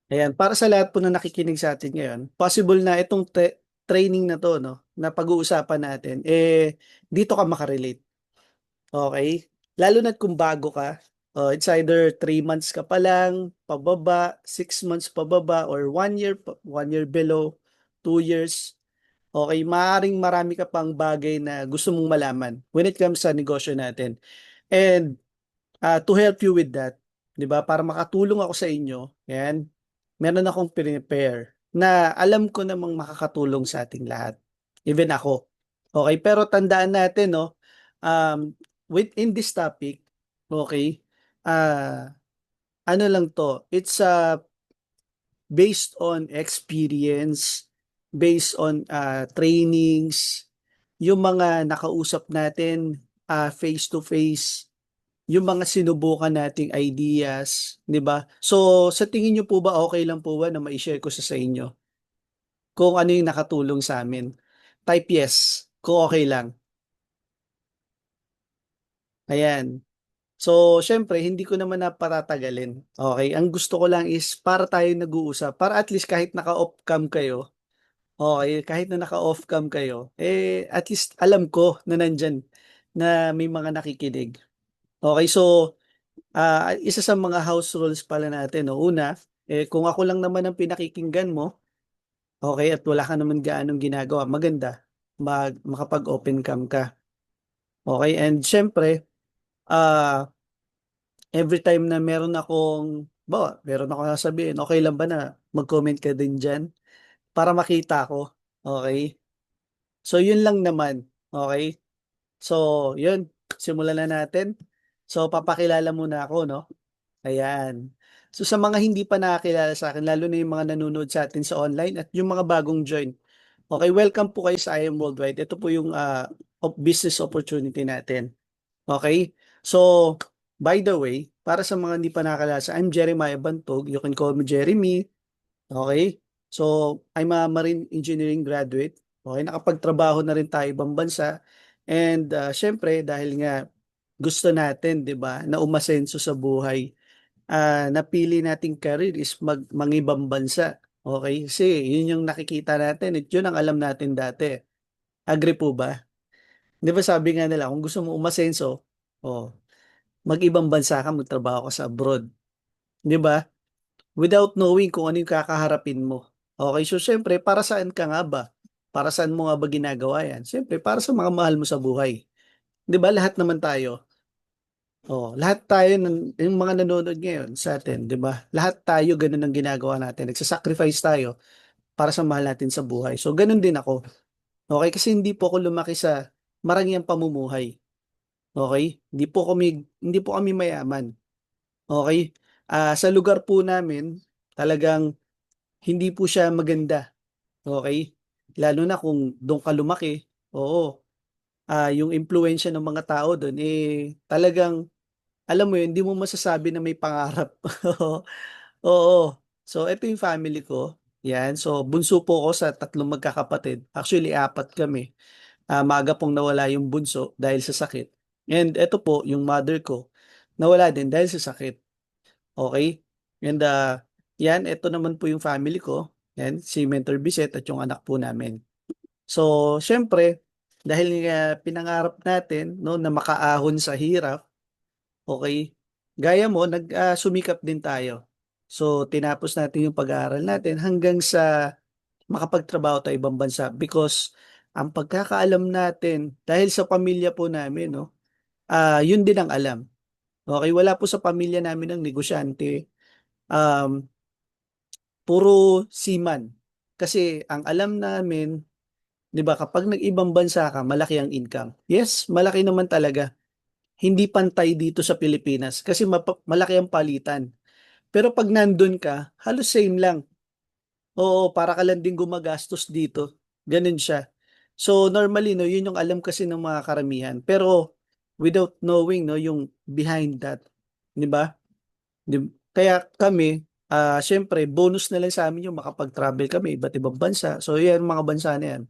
Ayan, para sa lahat po na nakikinig sa atin ngayon, possible na itong training na to, no, na pag-uusapan natin, dito ka makarelate. Okay? Lalo na kung bago ka, it's either 3 months ka pa lang, pababa, 6 months pababa, or 1 year, 1 year below, 2 years. Okay, maaaring marami ka pang bagay na gusto mong malaman when it comes sa negosyo natin. And to help you with that, 'di ba? Para makatulong ako sa inyo, yan. Meron akong prepare na alam ko namang makakatulong sa ating lahat. Even ako. Okay, pero tandaan natin, no, within this topic, okay, ano lang to, it's based on experience, based on trainings, yung mga nakausap natin face to face, yung mga sinubukan nating ideas, 'di ba? So, sa tingin niyo po ba okay lang po ba na mai-share ko sa inyo kung ano yung nakatulong sa amin? Type yes kung okay lang. Ayan. So, syempre, hindi ko naman na patatagalin. Okay? Ang gusto ko lang is para tayo nag-uusap, para at least kahit naka-off cam kayo, okay, kahit na naka-off cam kayo, at least alam ko na nandyan, na may mga nakikinig. Okay, so isa sa mga house rules pala natin, no, una, kung ako lang naman ang pinakikinggan mo, okay, at wala ka naman gaanong ginagawa, maganda, makapag-open cam ka. Okay, and syempre, ah, every time na meron ako sasabihin, okay lang ba na mag-comment ka din dyan para makita ko. Okay? So, yun lang naman. Okay? So, yun. Simulan na natin. So, papakilala muna ako, no? Ayan. So sa mga hindi pa nakakilala sa akin, lalo na yung mga nanonood sa atin sa online at yung mga bagong join. Okay, welcome po kayo sa I Am Worldwide. Ito po yung business opportunity natin. Okay? So, by the way, para sa mga hindi pa nakakilala sa I'm Jeremiah Bantog. You can call me Jeremy. Okay? So, I'm a marine engineering graduate. Okay, nakapagtrabaho na rin tayo ibang bansa. And syempre, dahil nga gusto natin, 'di ba, na umasenso sa buhay, napili nating career is mangibang bansa. Okay? Kasi yun yung nakikita natin at yun ang alam natin dati. Agree po ba? Di ba sabi nga nila, kung gusto mo umasenso, oh, mag-ibang bansa ka, magtrabaho ka sa abroad. Di ba? Without knowing kung ano yung kakaharapin mo. Okay, so syempre, para saan ka nga ba? Para saan mo nga ba ginagawa yan? Syempre, para sa mga mahal mo sa buhay. Di ba? Lahat naman tayo. Oh, lahat tayo yung mga nanonood ngayon sa atin, 'di ba? Lahat tayo ganun ang ginagawa natin. Nagsa-sacrifice tayo para sa mahal natin sa buhay. So ganun din ako. Okay, kasi hindi po ako lumaki sa marangyang pamumuhay. Okay? Hindi po kami mayaman. Okay? Sa lugar po namin, talagang hindi po siya maganda. Okay? Lalo na kung doon ka lumaki. Oo. Yung impluwensya ng mga tao doon talagang alam mo yun, hindi mo masasabi na may pangarap. Oo. So, ito yung family ko. Yan. So, bunso po ako sa tatlong magkakapatid. Actually, apat kami. Maaga pong nawala yung bunso dahil sa sakit. And ito po, yung mother ko, nawala din dahil sa sakit. Okay? And yan, ito naman po yung family ko. Yan, si Mentor Biset at yung anak po namin. So, syempre, dahil nga pinangarap natin no, na makaahon sa hirap, okay, gaya mo, sumikap din tayo. So, tinapos natin yung pag-aaral natin hanggang sa makapagtrabaho tayo ibang bansa because ang pagkakaalam natin, dahil sa pamilya po namin, no, yun din ang alam. Okay, wala po sa pamilya namin ng negosyante. Um, Puro seaman. Kasi ang alam namin, 'di ba, kapag nag-ibang bansa ka, malaki ang income. Yes, malaki naman talaga. Hindi pantay dito sa Pilipinas kasi malaki ang palitan. Pero pag nandun ka, halos same lang. Oo, para ka lang din gumagastos dito. Ganun siya. So normally, no, yun yung alam kasi ng mga karamihan. Pero without knowing, no, yung behind that, 'di ba? Kaya kami, syempre, bonus na lang sa amin yung makapag-travel kami iba't ibang bansa. So yan, mga bansa na yan.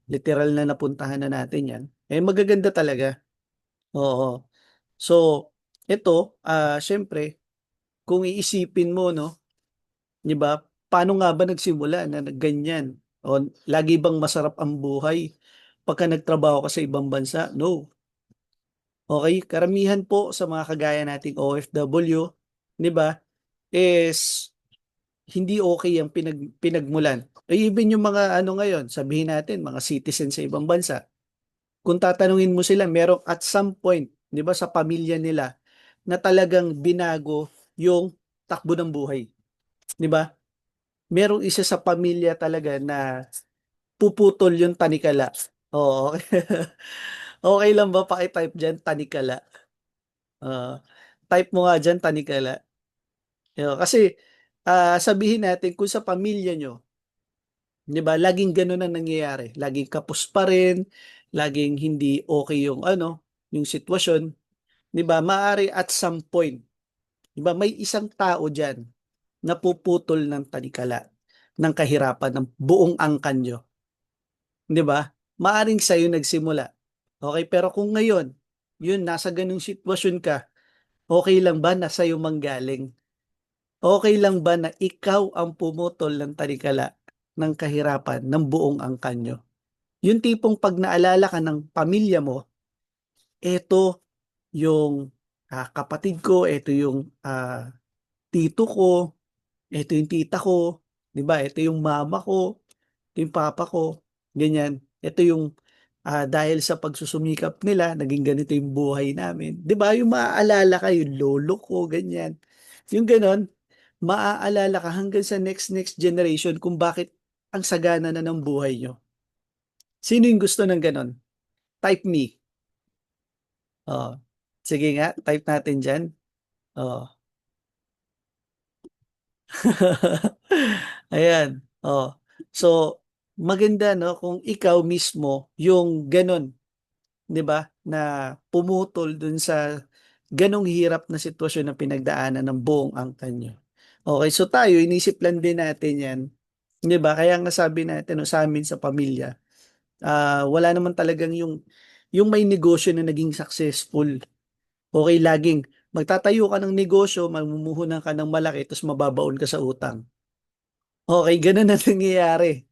Literal na napuntahan na natin yan. Magaganda talaga. Oo. So, ito, syempre, kung iisipin mo, no, 'Di ba? Paano nga ba nagsimula na ganyan? O lagi bang masarap ang buhay pagka nagtrabaho ka sa ibang bansa? No. Okay, karamihan po sa mga kagaya nating OFW, 'di ba, is hindi okay ang pinagmulan. Even yung mga ano ngayon, sabihin natin mga citizen sa ibang bansa, kung tatanungin mo sila merong at some point, 'di ba, sa pamilya nila na talagang binago yung takbo ng buhay, 'di ba? Merong isa sa pamilya talaga na puputol yung tanikala. Oo. Okay lang ba paki-type diyan tanikala? Oo. Type mo nga diyan tanikala. Kasi, sabihin natin kung sa pamilya niyo, 'di ba, laging gano'n ang nangyayari, laging kapos pa rin, laging hindi okey yung ano, yung sitwasyon, 'di ba, maaari at some point, 'di ba, may isang tao diyan na puputol ng tanikala, ng kahirapan ng buong angkan niyo, 'di ba? Maaaring sa'yo nagsimula, okey, pero kung ngayon, yun nasa gano'ng sitwasyon ka, okey lang ba na sa'yo manggaling? Okey lang ba na ikaw ang pumutol ng talikala ng kahirapan ng buong angkan niyo? Yung tipong 'pag naalala ka ng pamilya mo, eto yung, kapatid ko, eto yung, tito ko, eto yung tita ko, 'di ba, eto yung mama ko, eto yung papa ko, ganyan. Eto yung, dahil sa pagsusumikap nila naging ganito yung buhay namin. 'Di ba, yung maaalala ka, yung lolo ko, ganyan. Yung gano'n, maaalala ka hanggang sa next generation kung bakit ang sagana na ng buhay niyo. Sino yung gusto ng gano'n? Type me, oo. Sige nga, type natin diyan, oo. Ayan, oh. So, maganda 'no kung ikaw mismo yung gano'n, 'di ba, na pumutol dun sa gano'ng hirap na sitwasyon na pinagdaanan ng buong angkan niyo. Okey, so tayo inisip lang din natin 'yan, 'di ba? Kaya nga sabi natin 'no, sa'min sa pamilya, wala naman talagang yung may negosyo na naging successful. Okey, laging magtatayo ka ng negosyo, mamumuhunan ka ng malaki ta's mababaon ka sa utang. Okey, gano'n ang nangyayari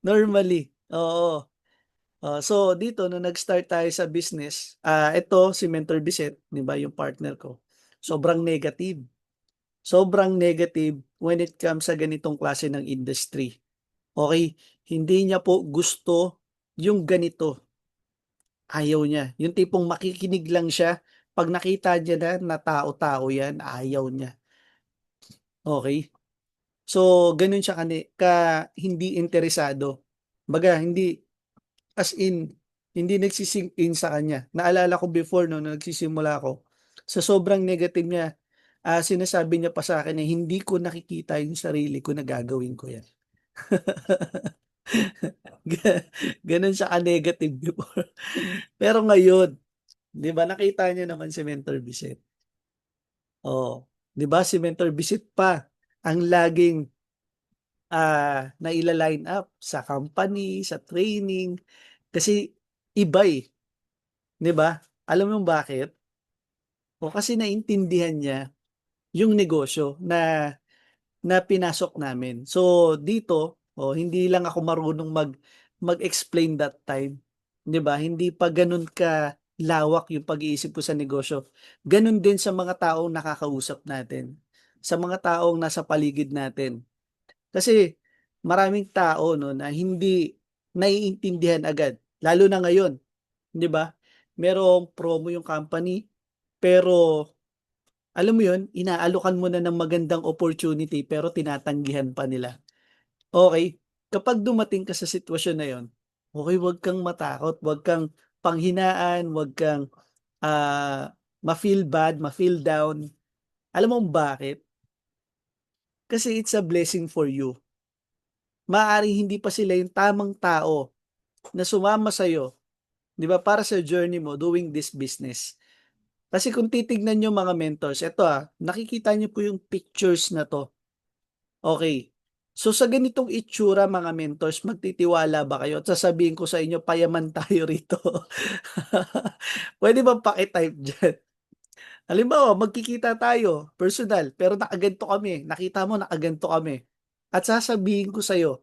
normally, oo. So dito nung nag-start tayo sa business, ito si Mentor Biset, 'di ba, yung partner ko, sobrang negative. Sobrang negative when it comes sa ganitong klase ng industry. Okey, hindi niya po gusto yung ganito, ayaw niya. Yung tipong makikinig lang siya, 'pag nakita niya na tao-tao 'yan, ayaw niya, okey? So gano'n siya hindi interesado. Kumbaga hindi, as in, hindi nagsi-sink-in sa kanya. Naalala ko before 'no, nung nagsisimula ako, sa sobrang negative niya, sinasabi niya pa sa'kin na hindi ko nakikita yung sarili ko na gagawin ko 'yan. Ga Gano'n siya ka-negative before. Pero ngayon, 'di ba nakita niyo naman si Mentor Visit, oh, 'di ba si Mentor Visit pa ang laging, naila-line up sa company, sa training, kasi iba, 'di ba? Alam mo bakit? Kasi naintindihan niya yung negosyo na pinasok namin. So dito, hindi lang ako marunong mag-explain that time, 'di ba? Hindi pa gano'n kalawak yung pag-iisip ko sa negosyo. Gano'n din sa mga taong nakakausap natin, sa mga taong nasa paligid natin. Kasi maraming tao 'no, na hindi naiintindihan agad, lalo na ngayon, 'di ba? Merong promo yung company, pero alam mo 'yun, inaalokan mo na ng magandang opportunity pero tinatanggihan pa nila. Okey, kapag dumating ka sa sitwasyon na 'yun, okey, huwag kang matakot, huwag kang panghinaan, huwag kang, ma-feel bad, ma-feel down. Alam mo kung bakit? Kasi it's a blessing for you. Maaaring hindi pa sila yung tamang tao na sumama sa'yo, 'di ba, para sa journey mo doing this business. Kasi kung titignan niyo mga mentors, eto, nakikita niyo po yung pictures na 'to. Okey. So, sa ganitong itsura mga mentors, magtitiwala ba kayo at sasabihin ko sa inyo payaman tayo rito? Puwede bang paki-type diyan? Halimbawa magkikita tayo personal, pero nakaganito kami, nakita mo nakaganito kami. at sasabihin ko sa'yo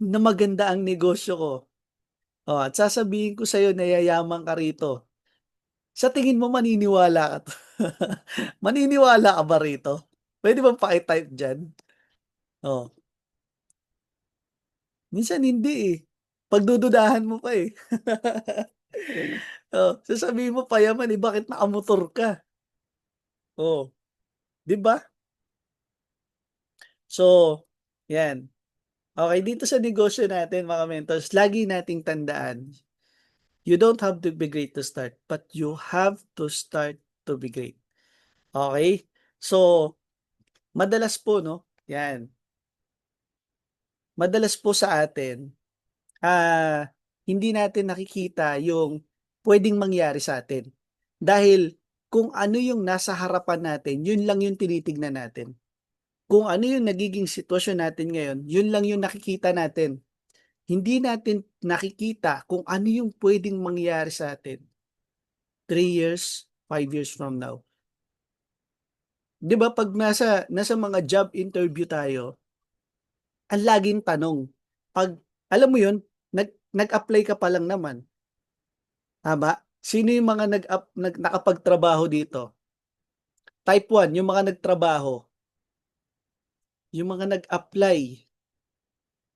na maganda ang negosyo ko. Oh, at sasabihin ko sa'yo na yayaman ka rito. Sa tingin mo maniniwala ka maniniwala ka ba rito? Puwede bang paki-type diyan? Oh, minsan hindi, eh. Pagdududahan mo pa, eh. Oh, sasabihin mo payaman, eh, bakit nakamotor ka? Oh, 'di ba? So, 'yan. Okey, dito sa negosyo natin mga mentors, lagi nating tandaan, you don't have to be great to start, but you have to start to be great. Okey? So, madalas po 'no, 'yan, madalas po sa atin, ah, hindi natin nakikita yung puwedeng mangyari sa'tin. Dahil kung ano yung nasa harapan natin, yun lang yung tinitignan natin. Kung ano yung nagiging sitwasyon natin ngayon, yun lang yung nakikita natin. Hindi natin nakikita kung ano yung puwedeng mangyari sa'tin 3 years, 5 years from now. 'Di ba 'pag nasa mga job interview tayo, ang laging tanong 'pag alam mo yun, nag-apply ka pa lang naman, tama? Sino yung mga nakapagtrabaho dito? Type 1 yung mga nagtrabaho, yung mga nag-apply,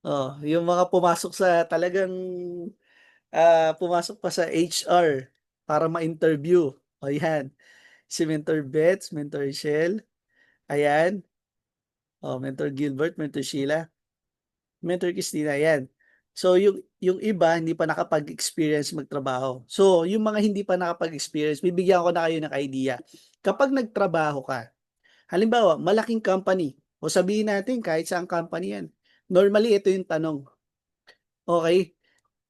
oh, yung mga pumasok sa talagang, pumasok pa sa HR para ma-interview, oh, 'yan. Si Mentor Bets, Mentor Shell, ayan, oh, Mentor Gilbert, Mentor Sheila, Mentor Christina, 'yan. So yung iba hindi pa nakapag-experience magtrabaho. So yung mga hindi pa nakapag-experience, bibigyan ko na kayo ng idea. Kapag nagtrabaho ka, halimbawa malaking company o sabihin natin kahit saang company 'yan, normally ito yung tanong, okey,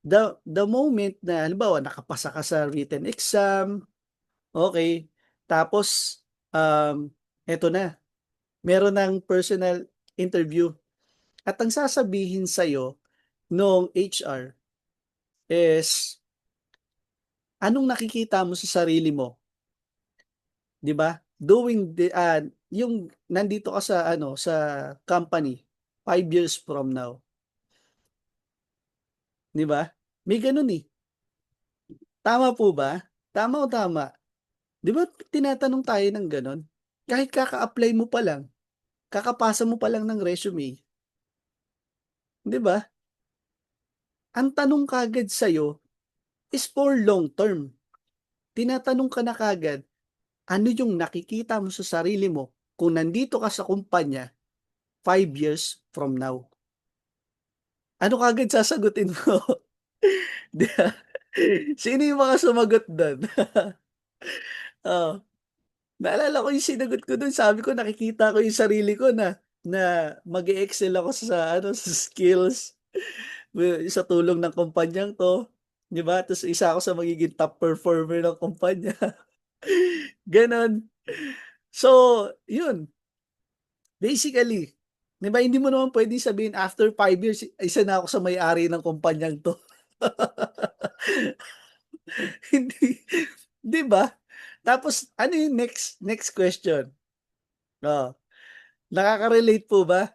the moment na halimbawa nakapasa ka sa written exam, okey, tapos, eto na, meron ng personal interview at ang sasabihin sa'yo nung HR is, anong nakikita mo sa sarili mo, 'di ba? Yung nandito ka sa ano, sa company 5 years from now, 'di ba? May gano'n, eh. Tama po ba? Tama o tama? 'Di ba tinatanong tayo ng gano'n? Kahit kaka-apply mo pa lang, kakapasa mo pa lang ng resume, 'di ba? Ang tanong kaagad sa'yo is for long term. Tinatanong ka na kaagad, ano yung nakikita mo sa sarili mo kung nandito ka sa kumpanya 5 years from now? Ano kaagad sasagutin mo? 'Di ba? Sino yung mga sumagot dun? Oo, naalala ko yung sinagot ko dun, sabi ko nakikita ko yung sarili ko na mag-e-excel ako sa ano, sa skills, sa tulong ng kumpanyang 'to, 'di ba? Ta's isa ako sa magiging top performer ng kumpanya, gano'n. So, yun, basically, 'di ba hindi mo naman puwedeng sabihin after 5 years isa na ako sa may-ari ng kumpanyang 'to. Hindi, 'di ba? Tapos ano yung next question? Oh, nakaka-relate po ba?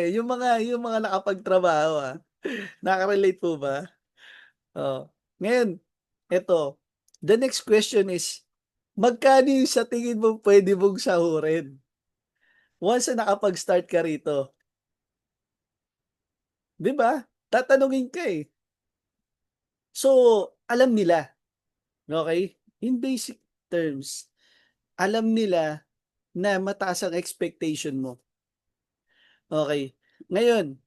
Yung mga nakapagtrabaho, nakaka-relate po ba? Oh, ngayon eto, the next question is, magkano yung sa tingin mo puwede mong sahurin once na nakapag-start ka rito, 'di ba? Tatanungin ka, eh. So, alam nila, okey? In basic terms, alam nila na mataas ang expectation mo, okey? Ngayon,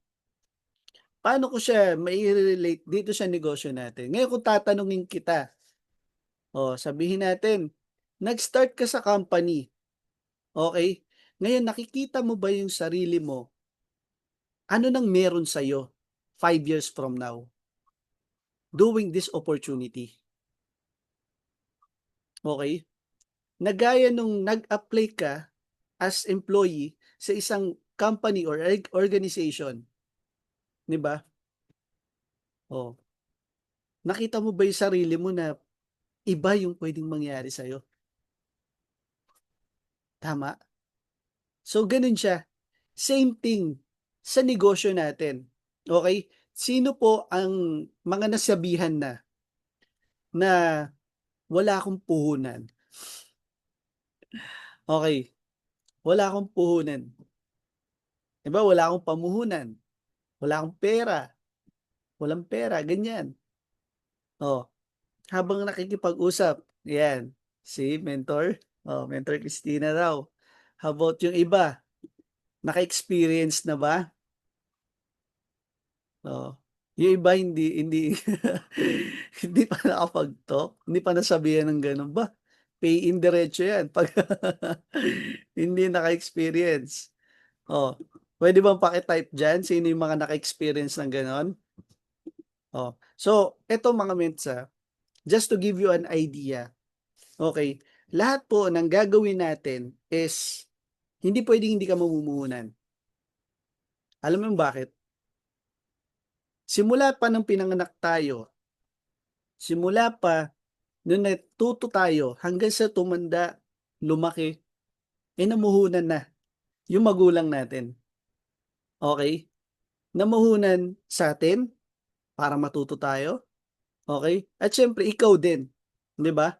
paano ko siya maire-relate dito sa negosyo natin? Ngayon kung tatanungin kita, oh, sabihin natin, nag-start ka sa company, okey? Ngayon nakikita mo ba yung sarili mo, ano nang meron sa'yo 5 years from now, doing this opportunity, okey? Na gaya nung nag-apply ka as employee sa isang company or organization, 'di ba? Oh, nakita mo ba yung sarili mo na iba yung puwedeng mangyari sa'yo, tama? So gano'n siya, same thing. sa negosyo natin. Okay? Sino po ang mga nasabihan na wala akong puhunan? Okay, wala akong puhunan. 'Di ba wala akong pamuhunan, wala akong pera, walang pera, ganyan. Oh, habang nakikipag-usap, 'yan, si Mentor, Mentor Christina raw. How about yung iba, naka-experience na ba? Oo. Yung iba hindi hindi hindi pa nakapag-talk, hindi pa nasabihan ng gano'n, ba, pay in diretso 'yan 'pag hindi naka-experience. Oh, puwede bang paki-type diyan sino yung mga naka-experience ng gano'n? Oh, so eto mga ments, just to give you an idea, okey, lahat po ng gagawin natin is hindi puwedeng hindi ka mamumuhunan. Alam mo yung bakit? Simula pa ng pinanganak tayo, simula pa nung natuto tayo hanggang sa tumanda, lumaki, eh, namuhunan na yung magulang natin, okey? Namuhunan sa'tin para matuto tayo, okey? At siyempre ikaw din, 'di ba?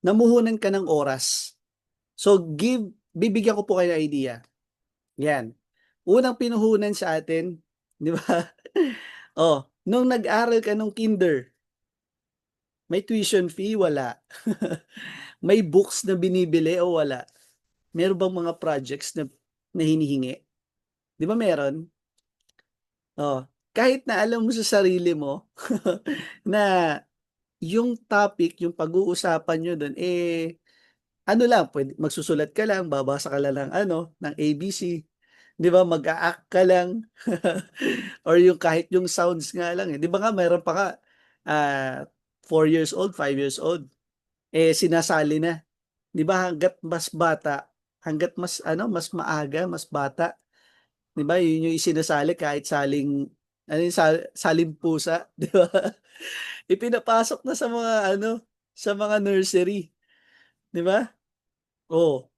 Namuhunan ka ng oras. So bibigyan ko po kayo ng idea, 'yan. Unang pinuhunan sa atin, 'di ba? Oh, nung nag-aral ka nung kinder, may tuition fee? Wala. May books na binibili o wala? Meron bang mga projects na hinihingi? 'Di ba meron? Oh, kahit na alam mo sa sarili mo na yung topic, yung pag-uusapan niyo dun, eh, ano lang magsusulat ka lang, babasa ka lang ng ano, ng ABC, 'di ba, mag-a-act ka lang or yung kahit yung sounds nga lang, eh. 'Di ba nga meron pa nga, ah, 4 years old, 5 years old, eh, sinasali na. 'Di ba hangga't mas bata, hangga't mas ano, mas maaga, mas bata, 'di ba yun yung isinasali kahit saling ano yung saling pusa, 'di ba? Ipinapasok na sa mga ano, sa mga nursery, 'di ba? Oh,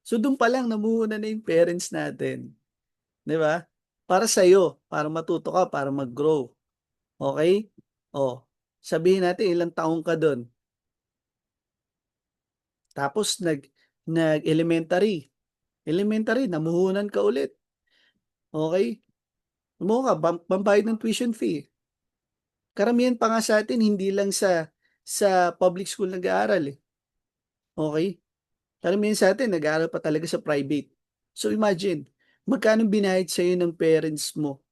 so dun pa lang namuhunan na yung parents natin, 'di ba? Para sa'yo, para matuto ka, para mag-grow, okey? Oh, sabihin natin ilang taon ka dun, tapos nag-elementary, elementary namuhunan ka ulit, okey? Kumuha ka pambayad ng tuition fee. Karamihan pa nga sa'tin hindi lang sa public school nag-aaral, eh, okey? Karamihan sa'tin nag-aaral pa talaga sa private. So imagine, magkano binayad sa'yo ng parents mo,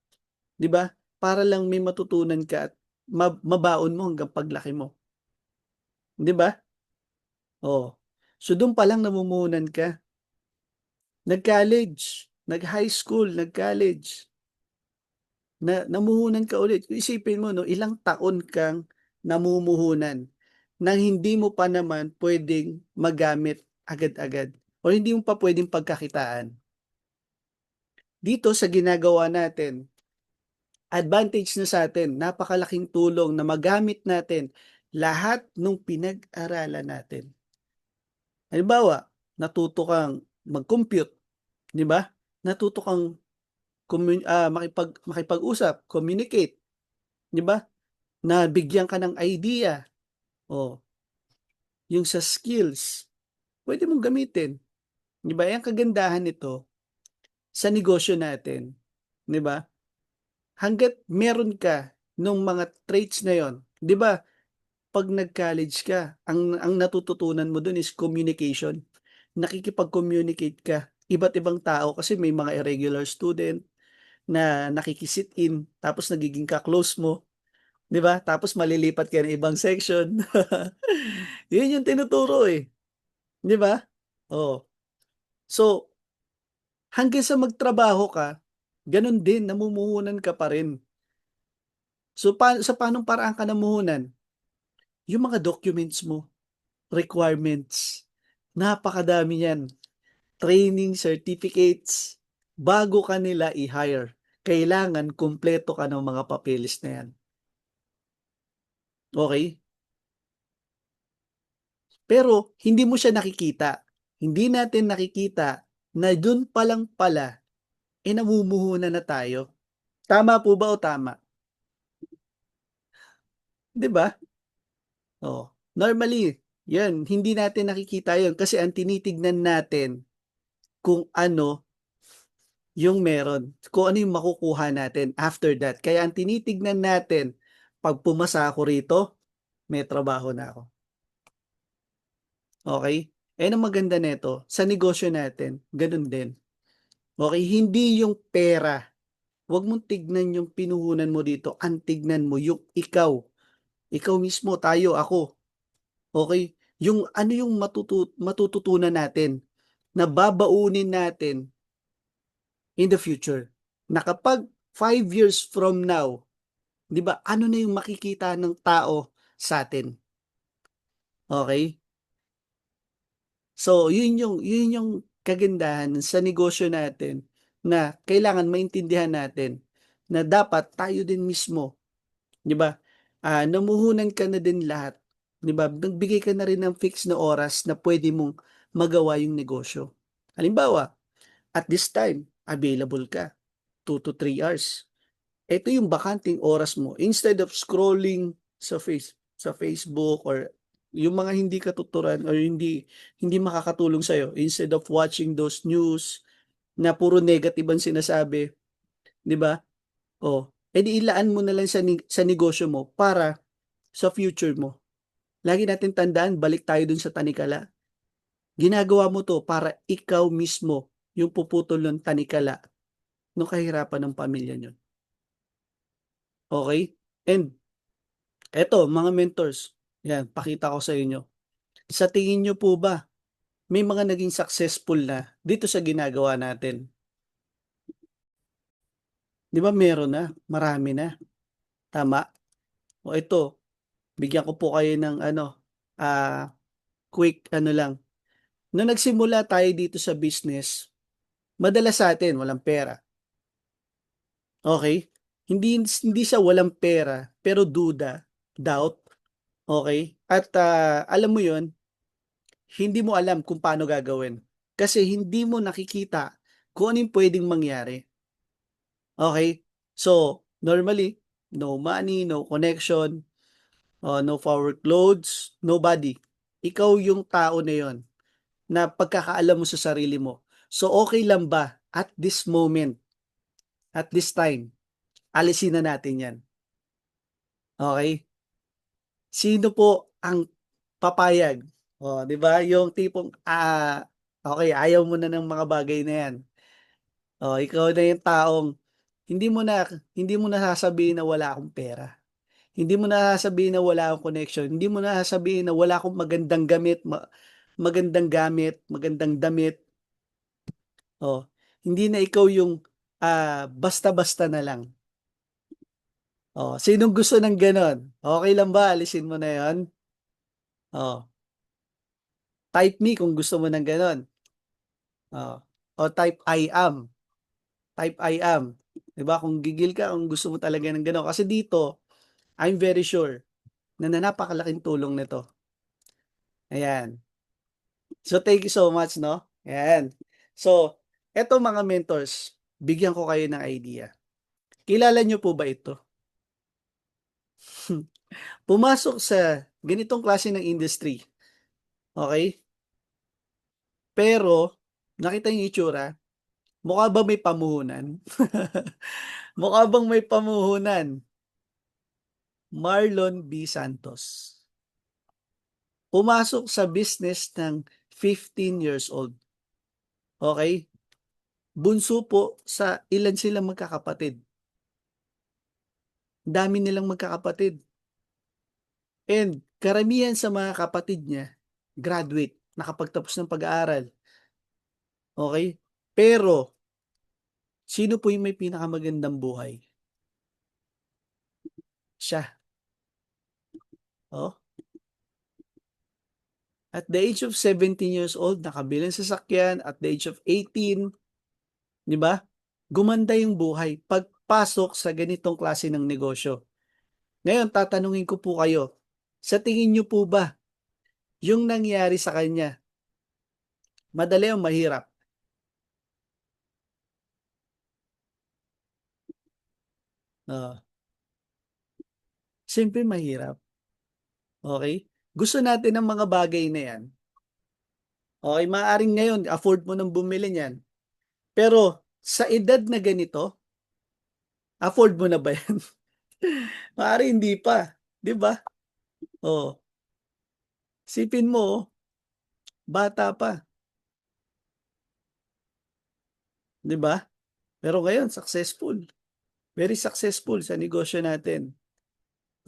'di ba? Para lang may matutunan ka at mabaon mo hanggang paglaki mo, 'di ba? Oh, so dun palang namumuhunan ka. Nag-college, nag-high school, nag-college, namuhunan ka ulit. Isipin mo 'no, ilang taon kang namumuhunan nang hindi mo pa naman puwedeng magamit agad-agad o hindi mo pa puwedeng pagkakitaan. Dito sa ginagawa natin, advantage na sa'tin, napakalaking tulong na magamit natin lahat nung pinag-aralan natin. Halimbawa, natuto kang mag-compute, 'di ba? Natuto kang makipag-usap, communicate, 'di ba? Nabigyan ka ng idea, oh, yung sa skills, puwede mong gamitin, 'di ba? Eh, ang kagandahan nito sa negosyo natin, 'di ba? Hangga't meron ka nung mga traits na yon, 'di ba, 'pag nag-college ka, ang natututunan mo dun is communication. Nakikipag-communicate ka, iba't ibang tao kasi may mga irregular student na nakiki-sit-in tapos nagiging ka-close mo, 'di ba? Tapos malilipat ka ng ibang section. 'Yun yung tinuturo, eh, 'di ba? Oh, so hanggang sa magtrabaho ka, gano'n din namumuhunan ka pa rin. So sa paanong paraan ka namuhunan? Yung mga documents mo, requirements, napakadami niyan. Training certificates, bago ka nila i-hire, kailangan kumpleto ka ng mga papeles na 'yan, okey? Pero hindi mo siya nakikita. Hindi natin nakikita na dun pa lang pala namumuhunan na tayo. Tama po ba o tama? 'Di ba? Oh, normally, 'yan, hindi natin nakikita 'yun kasi ang tinitignan natin kung ano yung meron, kung ano yung makukuha natin after that. Kaya ang tinitignan natin, 'pag pumasa ako rito, may trabaho na ako, okey? Ang maganda nito, sa negosyo natin gano'n din, okey? Hindi yung pera, 'wag mong tignan yung pinuhunan mo dito, ang tignan mo yung ikaw mismo, tayo, ako, okey? Yung ano yung matututunan natin, na babaunin natin in the future, na kapag 5 years from now, 'di ba, ano na yung makikita ng tao sa'tin, okey? So, yun yung kagandahan sa negosyo natin na kailangan maintindihan natin na dapat tayo din mismo, 'di ba, namuhunan ka na din lahat, 'di ba? Nagbigay ka na rin ng fix na oras na puwede mong magawa yung negosyo. Halimbawa, at this time available ka 2 to 3 hours. Ito yung bakanteng oras mo, instead of scrolling sa Facebook or yung mga hindi katuturan or hindi hindi makakatulong sa'yo, instead of watching those news na puro negative ang sinasabi, 'di ba? Oh, ilaan mo na lang sa negosyo mo para sa future mo. Lagi natin tandaan, balik tayo dun sa tanikala. Ginagawa mo 'to para ikaw mismo yung puputol ng tanikala nung kahirapan ng pamilya niyo, okey? And eto, mga mentors, 'yan pakita ko sa inyo. Sa tingin niyo po ba may mga naging successful na dito sa ginagawa natin? 'Di ba meron na, marami na, tama? O ito, bigyan ko po kayo ng ano, quick ano lang. Nung nagsimula tayo dito sa business, madalas sa'tin walang pera, okey? Hindi hindi siya walang pera, pero duda, doubt, okey? At, alam mo 'yun, hindi mo alam kung paano gagawin. Kasi hindi mo nakikita kung ano yung puwedeng mangyari, okey? So, normally, no money, no connection, no forward loads, nobody. Ikaw yung tao na yun, na pagkakaalam mo sa sarili mo. So, okey lang ba at this moment, at this time, alisin na natin 'yan, okey? Sino po ang papayag? Oh, 'di ba, yung tipong, okey, ayaw mo na ng mga bagay na 'yan. Oh, ikaw na yung taong hindi mo na hindi mo na sasabihin na wala akong pera. Hindi mo na sasabihin na wala akong connection, hindi mo na sasabihin na wala akong magandang gamit, magandang damit, oh. Hindi na ikaw yung, basta-basta na lang. Oh, sinong gusto ng gano'n? Okey lang ba alisin mo na 'yon? Oh, type me kung gusto mo ng gano'n, oh. O type I am. 'Di ba, kung gigil ka kung gusto mo talaga ng gano'n. Kasi dito, I'm very sure na napakalaking tulong nito, ayan. So, thank you so much 'no, ayan. So, eto mga mentors, bigyan ko kayo ng idea. Kilala niyo po ba ito? Pumasok sa ganitong klase ng industry, okey? Pero nakita niyo yung itsura, mukha ba may pamuhunan? Mukha bang may pamuhunan? Marlon B. Santos. Pumasok sa business ng 15 years old, okey? Bunso po sa ilan silang magkakapatid, dami nilang magkakapatid, and karamihan sa mga kapatid niya graduate, nakapagtapos ng pag-aaral, okey? Pero sino po yung may pinakamagandang buhay? Siya, oh. At the age of 17 years old nakabili ng sasakyan, at the age of 18, 'di ba? Gumanda yung buhay pagpasok sa ganitong klase ng negosyo. Ngayon tatanungin ko po kayo, sa tingin niyo po ba yung nangyari sa kanya, madali o mahirap? Oo. Siyempre mahirap, okey? Gusto natin ang mga bagay na 'yan, okey, maaaring ngayon afford mo ng bumili niyan, pero sa edad na ganito, afford mo na ba 'yan? Maaaring hindi pa, 'di ba? Oh, isipin mo, oh, bata pa, 'di ba? Pero ngayon successful, very successful sa negosyo natin.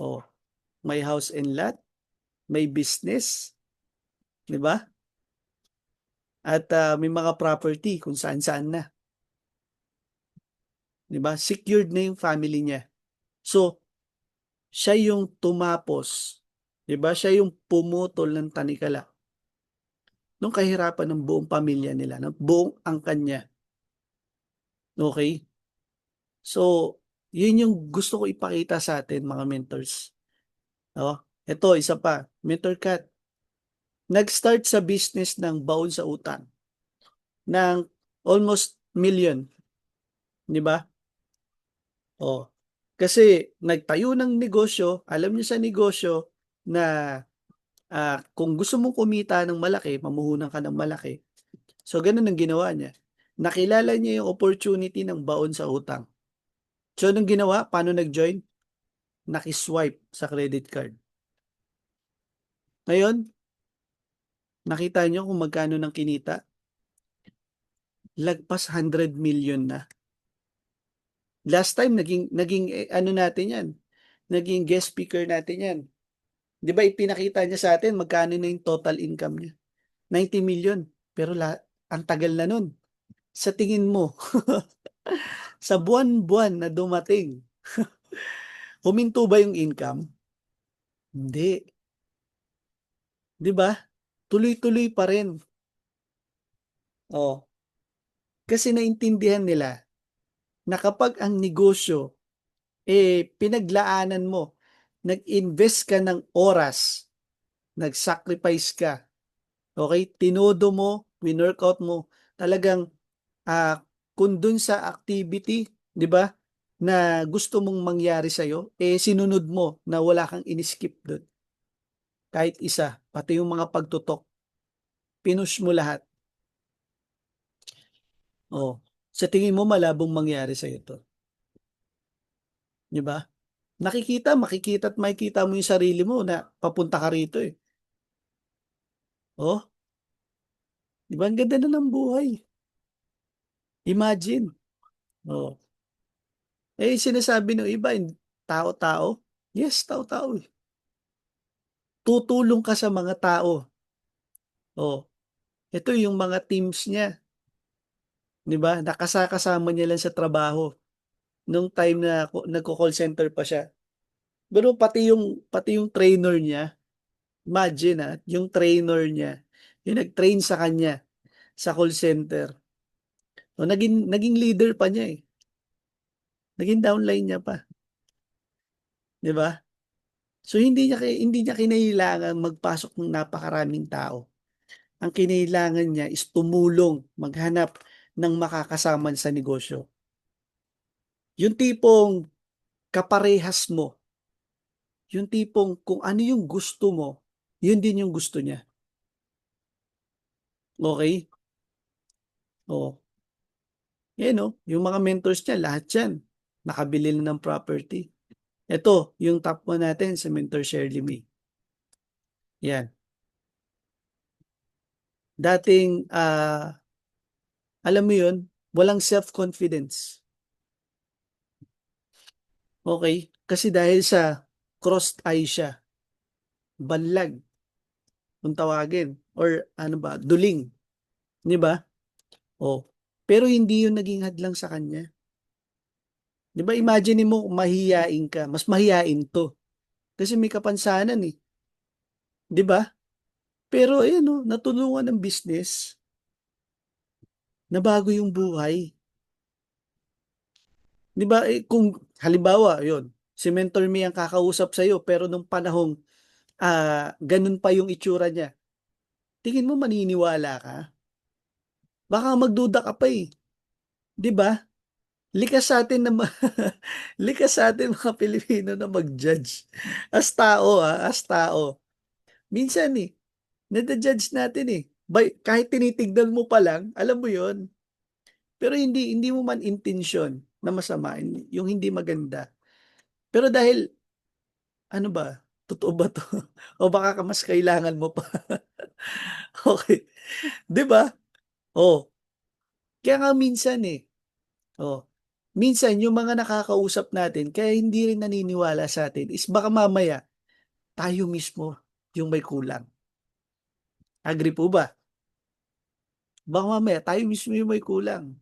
Oh, may house and lot, may business, 'di ba? At, may mga property kung saan-saan na, 'di ba? Secured na yung family niya. So, siya yung tumapos, 'di ba? Siya yung pumutol ng tanikala nung kahirapan ng buong pamilya nila, ng buong angkan niya, okey? So, yun yung gusto ko ipakita sa atin mga mentors, oh. Eto isa pa, Mentor Kat, nag-start sa business ng baon sa utang ng almost million, 'di ba? Oh, kasi nagtayo ng negosyo, alam niya sa negosyo na, kung gusto mong kumita ng malaki, mamuhunan ka ng malaki. So, gano'n ang ginawa niya. Nakilala niya yung opportunity ng baon sa utang. So, anong ginawa? Paano nag-join? Naki-swipe sa credit card. Ngayon, nakita niyo kung magkano ng kinita? Lagpas 100 million na. Last time naging, ano natin 'yan, naging guest speaker natin 'yan. 'Di ba ipinakita niya sa atin magkano na yung total income niya, 90 million. Pero ang tagal na nun. Sa tingin mo, sa buwan-buwan na dumating, huminto ba yung income? Hindi, 'di ba? Tuloy-tuloy pa rin. Oh, kasi naintindihan nila na kapag ang negosyo, pinaglaanan mo, nag-invest ka ng oras, nag-sacrifice ka, okey, tinodo mo, winorkout mo, talagang, kung dun sa activity, 'di ba, na gusto mong mangyari sa'yo, sinunod mo na wala kang ini-skip dun, kahit isa, pati yung mga pagtutok, pinush mo lahat, oh. Sa tingin mo malabong mangyari sa'yo 'to, 'di ba? Makikita't makikita mo yung sarili mo na papunta ka rito, eh. Oh, 'di ba ang ganda na ng buhay, imagine, oh. Sinasabi nung iba tao-tao, yes, tao-tao, eh. Tutulong ka sa mga tao, oh. Ito yung mga teams niya, 'di ba, kasama niya lang sa trabaho nung time na nagko-call center pa siya. Pero pati yung trainer niya, imagine, yung trainer niya, yung nag-train sa kanya sa call center, oh, naging leader pa niya, eh, naging downline niya pa, 'di ba? So hindi niya kinailangang magpasok ng napakaraming tao. Ang kinailangan niya is tumulong, maghanap ng makakasama sa negosyo. Yung tipong kaparehas mo, yung tipong kung ano yung gusto mo, yun din yung gusto niya, okey? Oh, yan, oh, yung mga mentors niya lahat yan, nakabili na ng property. Eto yung top 1 natin si Mentor Shirley May, yan. Dating, alam mo yun, walang self-confidence, okey? Kasi dahil sa crossed eye siya, banlag kung tawagin or ano ba, duling, 'di ba? Oh, pero hindi yun naging hadlang sa kanya. 'Di ba imagine mo kung mahiyain ka, mas mahiyain 'to, kasi may kapansanan, eh, 'di ba? Pero ayan, oh, natulungan ng business, nabago yung buhay. 'Di ba, kung halimbawa yun, si Mentor Me ang kakausap sa'yo pero nung panahong, ganun pa yung itsura niya, tingin mo maniniwala ka? Baka magduda ka pa, eh, 'di ba? likas sa'tin na likas sa'tin mga Pilipino na mag-judge. As tao, as tao. Minsan, nada-judge natin, kahit tinitignan mo pa lang, alam mo 'yun. Pero hindi hindi mo man intensyon na masama, yung hindi maganda. Pero dahil ano ba, totoo ba 'to? O baka ka mas kailangan mo pa. Okey, 'di ba? Oh, kaya nga minsan, oh, minsan yung mga nakakausap natin kaya hindi rin naniniwala sa'tin is baka mamaya tayo mismo yung may kulang. Agree po ba? Baka mamaya tayo mismo yung may kulang.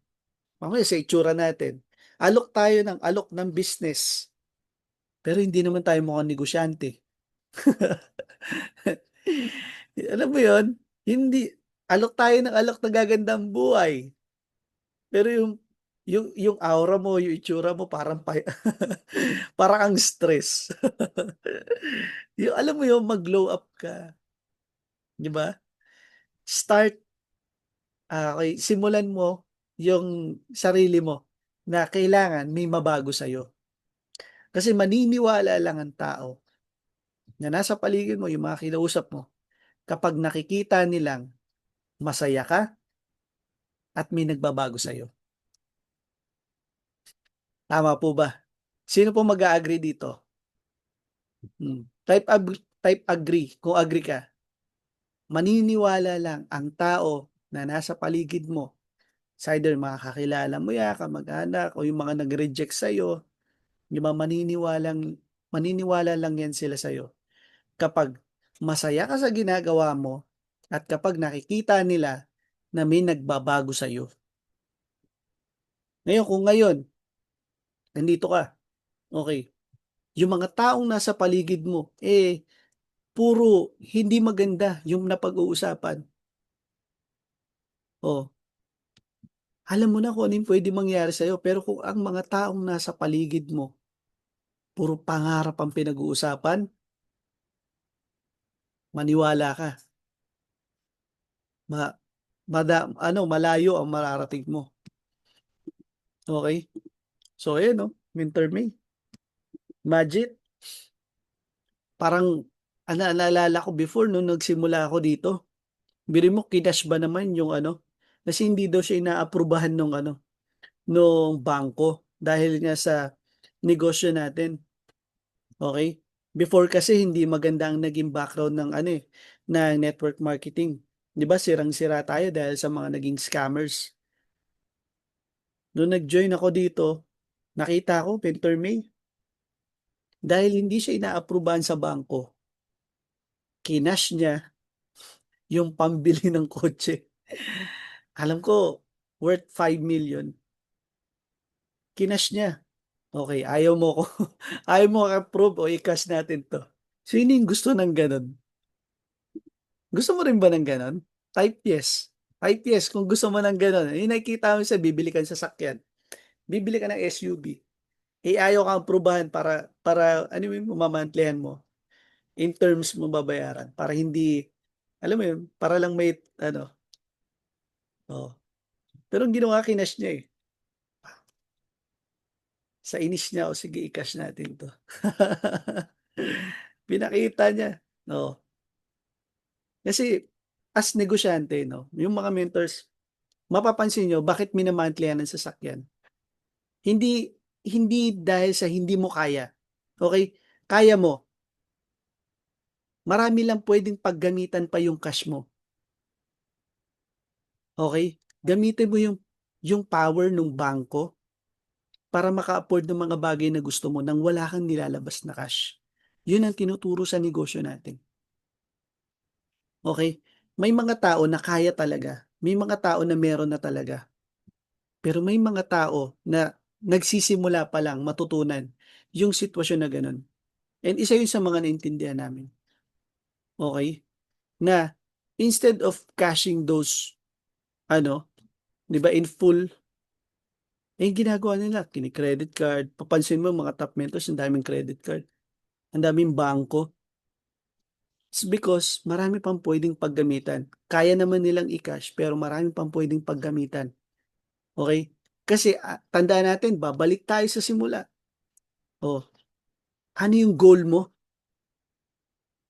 Mamaya sa itsura natin, alok tayo ng alok ng business, pero hindi naman tayo mukhang negosyante. Alam mo yun? Hindi alok tayo ng alok na gaganda ang buhay, pero yung aura mo, yung itsura mo parang parang kang stress. Yung alam mo yung mag-glow up ka, 'di ba? Start, okey simulan mo yung sarili mo na kailangan may mabago sa'yo. Kasi maniniwala lang ang tao na nasa paligid mo, yung mga kinausap mo, kapag nakikita nilang masaya ka at may nagbabago sa'yo. Tama po ba? Sino po mag-a-agree dito? Type agree kung agree ka. Maniniwala lang ang tao na nasa paligid mo, it's either mga kakilala mo yan, kamag-anak, o yung mga nag-reject sa'yo, di ba maniniwala lang yan sila sa'yo kapag masaya ka sa ginagawa mo at kapag nakikita nila na may nagbabago sa'yo. Ngayon kung ngayon, nandito ka, okey, yung mga taong nasa paligid mo, puro hindi maganda yung napag-uusapan, oh, alam mo na kung ano yung puwedeng mangyari sa'yo pero kung ang mga taong nasa paligid mo, puro pangarap ang pinag-uusapan, maniwala ka, ma malayo ang mararating mo, okey? So ayan, Mentor May, imagine parang naalala ko before nung nagsimula ako dito, biruin mo kinash ba naman yung kasi hindi daw siya inaaprubahan nung bangko dahil nga sa negosyo natin, okey? Before kasi hindi maganda ang naging background ng network marketing. 'Di ba sirang-sira tayo dahil sa mga naging scammers. Nung nag-join ako dito, nakita ko Mentor May, dahil hindi siya inaaprubahan sa bangko, kinash niya yung pambili ng kotse. Alam ko worth 5 million, kinash niya. Okey, ayaw mo ko ayaw mo i-approve o i-cash natin 'to. Sino yung gusto ng gano'n? Gusto mo rin ba ng gano'n? Type yes. Type yes kung gusto mo ng gano'n. Yung nakikita mo bibili ka ng sasakyan, bibili ka ng SUV, ayaw kang aprubahan para ano yung mamo-monthlyhan mo, in terms mo babayaran para hindi alam mo yun, para lang may oo. Pero ang ginawa kinash niya, Sa inis niya, "O sige i-cash natin 'to." Pinakita niya, oo. Kasi as negosyante, yung mga mentors, mapapansin niyo bakit mina-monthly yan ng sasakyan. Hindi hindi dahil sa hindi mo kaya, okey? Kaya mo, marami lang puwedeng paggamitan pa yung cash mo, okey? Gamitin mo yung power nung bangko para maka-afford ng mga bagay na gusto mo nang wala kang nilalabas na cash. Yun ang tinuturo sa negosyo natin, okey? May mga tao na kaya talaga, may mga tao na meron na talaga. Pero may mga tao na nagsisimula pa lang matutunan yung sitwasyon na gano'n. And isa yun sa mga naintindihan namin, okey? Na instead of cashing those 'di ba, in full, ginagawa nila kine-credit card. Papansin mo mga top mentors ang daming credit card, ang daming bangko. It's because marami pang puwedeng paggamitan. Kaya naman nilang i-cash pero marami pang puwedeng paggamitan, okey? Kasi tandaan natin, babalik tayo sa simula. Oh, ano yung goal mo?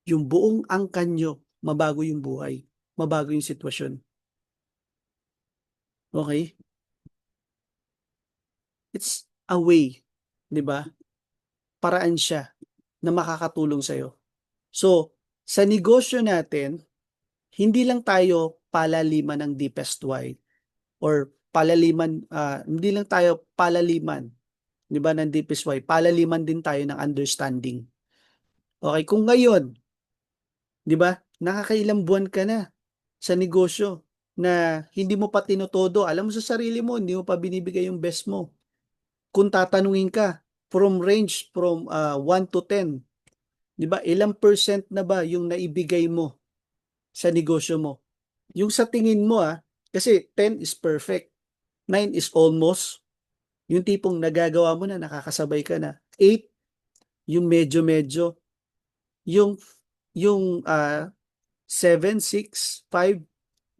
Yung buong angkan nyo, mabago yung buhay, mabago yung sitwasyon. Okay? It's a way, di ba? Paraan siya na makakatulong sa'yo. So, sa negosyo natin, hindi lang tayo palaliman ng deepest why or palaliman, hindi lang tayo palaliman, di ba, ng deepest why, palaliman din tayo ng understanding. Okay, kung ngayon, di ba, nakakailang buwan ka na sa negosyo na hindi mo pa tinutodo, alam mo sa sarili mo, hindi mo pa binibigay yung best mo. Kung tatanungin ka, from 1 to 10, di ba, ilang percent na ba yung naibigay mo sa negosyo mo? Yung sa tingin mo kasi 10 is perfect, 9 is almost, yung tipong nagagawa mo na, nakakasabay ka na. 8, yung medyo-medyo. Yung, yung 7, 6, 5,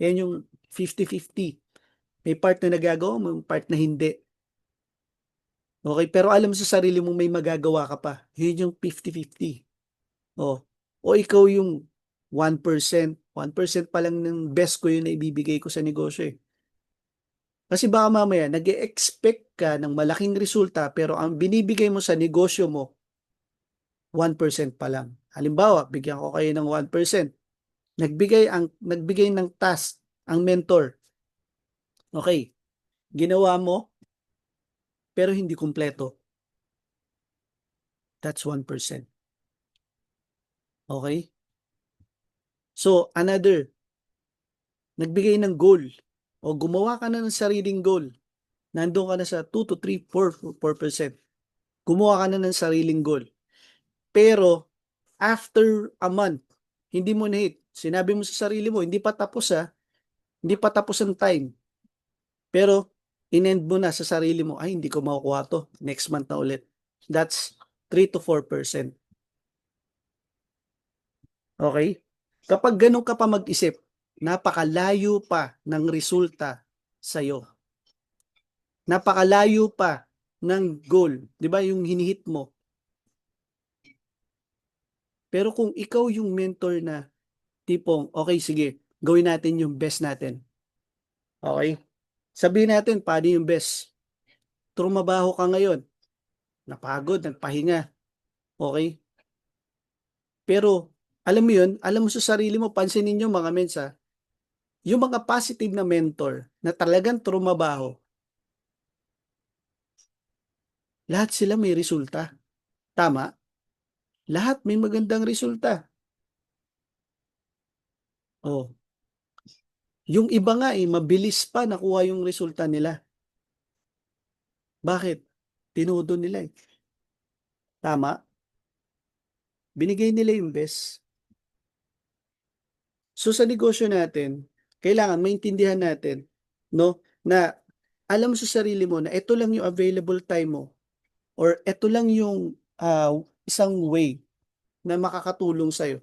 yan yung 50-50. May part na nagagawa mo, may part na hindi. Okay, pero alam mo sa sarili mo may magagawa ka pa. Yun yung 50-50. O, o ikaw yung 1%. 1% pa lang ng best ko yun na ibibigay ko sa negosyo eh. Kasi baka mamaya nag-e-expect ka ng malaking resulta pero ang binibigay mo sa negosyo mo 1% pa lang. Halimbawa, bigyan ko kayo ng 1%. Nagbigay ng task ang mentor. Okay, ginawa mo pero hindi kumpleto. That's 1%. Okay? So, nagbigay ng goal o gumawa ka na ng sariling goal. Nandun ka na sa 2 to 3, 4%. Gumawa ka na ng sariling goal. Pero, after a month, hindi mo na-hit. Sinabi mo sa sarili mo, hindi pa tapos hindi pa tapos ang time. Pero, in-end mo na sa sarili mo, ay, hindi ko makukuha to. Next month na ulit. That's 3 to 4%. Okay? Kapag ganun ka pa mag-isip, napakalayo pa ng resulta sa'yo. Napakalayo pa ng goal. Di ba yung hinihit mo? Pero kung ikaw yung mentor na tipong, okay, sige, gawin natin yung best natin. Okay? Sabihin natin, paano yung best? Trumabaho ka ngayon. Napagod, nagpahinga. Okay? Pero, alam mo yun, alam mo sa sarili mo, pansinin nyo mga mensa, yung mga positive na mentor na talagang trumabaho, lahat sila may resulta. Tama? Lahat may magandang resulta. Oh, yung iba nga mabilis pa nakuha yung resulta nila. Bakit? Tinudo nila eh. Tama? Binigay nila yung best. So sa negosyo natin, kailangan maintindihan natin, no, na alam mo sa sarili mo na ito lang yung available time mo or ito lang yung isang way na makakatulong sa'yo.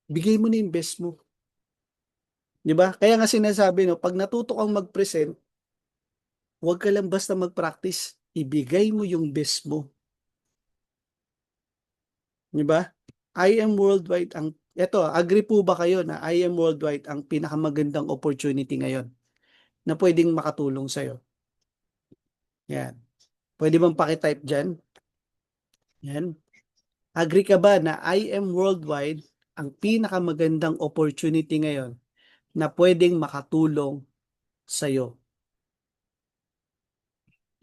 Bigay mo na yung best mo. Di ba? Kaya nga sinasabi, no, pag natuto kang mag-present, huwag ka lang basta mag-practice. Ibigay mo yung best mo. Di ba? I am worldwide eto, agree po ba kayo na I am worldwide ang pinakamagandang opportunity ngayon na pwedeng makatulong sa'yo? Yan. Pwede bang pakitype dyan? Yan. Agree ka ba na I am worldwide ang pinakamagandang opportunity ngayon na pwedeng makatulong sa'yo?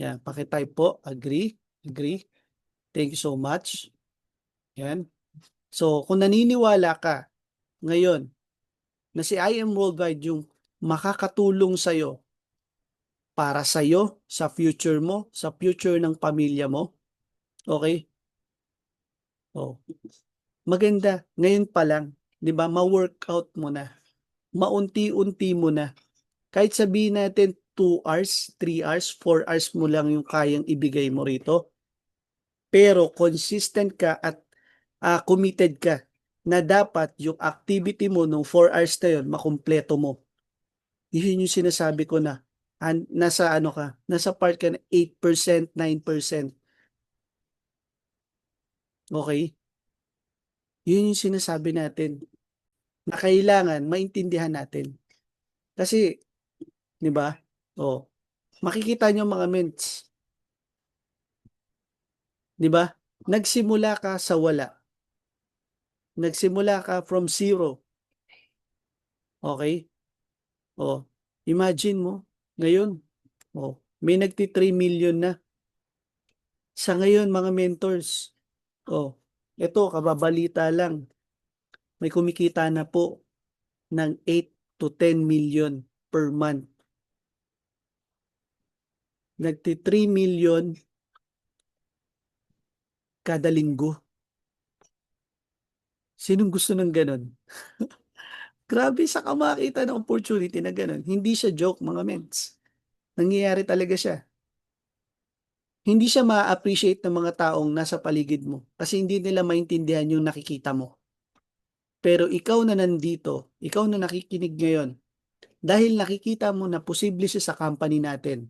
Yan. Pakitype po. Agree? Agree? Thank you so much. Yan. So, kung naniniwala ka ngayon na si I am worldwide yung makakatulong sa'yo para sa'yo, sa future mo, sa future ng pamilya mo. Okay? Oh. Maganda. Ngayon pa lang, 'di ba, ma-workout mo na. Maunti-unti mo na. Kahit sabihin natin 2 hours, 3 hours, 4 hours mo lang yung kayang ibigay mo rito. Pero consistent ka at committed ka na dapat yung activity mo nung 4 hours na yun, makumpleto mo. Yun yung sinasabi ko na Nasa ano ka, nasa part ka na 8%, 9%. Okay? Yun yung sinasabi natin na kailangan maintindihan natin. Kasi, di ba? Oh, makikita nyo mga ments, di ba? Nagsimula ka sa wala. Nagsimula ka from zero. Okay? Oh, imagine mo, ngayon, oh, may nagti 3 million na. Sa ngayon, mga mentors, oh, ito, kababalita lang, may kumikita na po ng 8 to 10 million per month. Nagti 3 million kada linggo. Sinong gusto ng ganun? Grabe sa kamakita ng opportunity na ganun. Hindi siya joke, mga ments. Nangyayari talaga siya. Hindi siya ma-appreciate ng mga taong nasa paligid mo kasi hindi nila maintindihan yung nakikita mo. Pero ikaw na nandito, ikaw na nakikinig ngayon, dahil nakikita mo na posible siya sa company natin,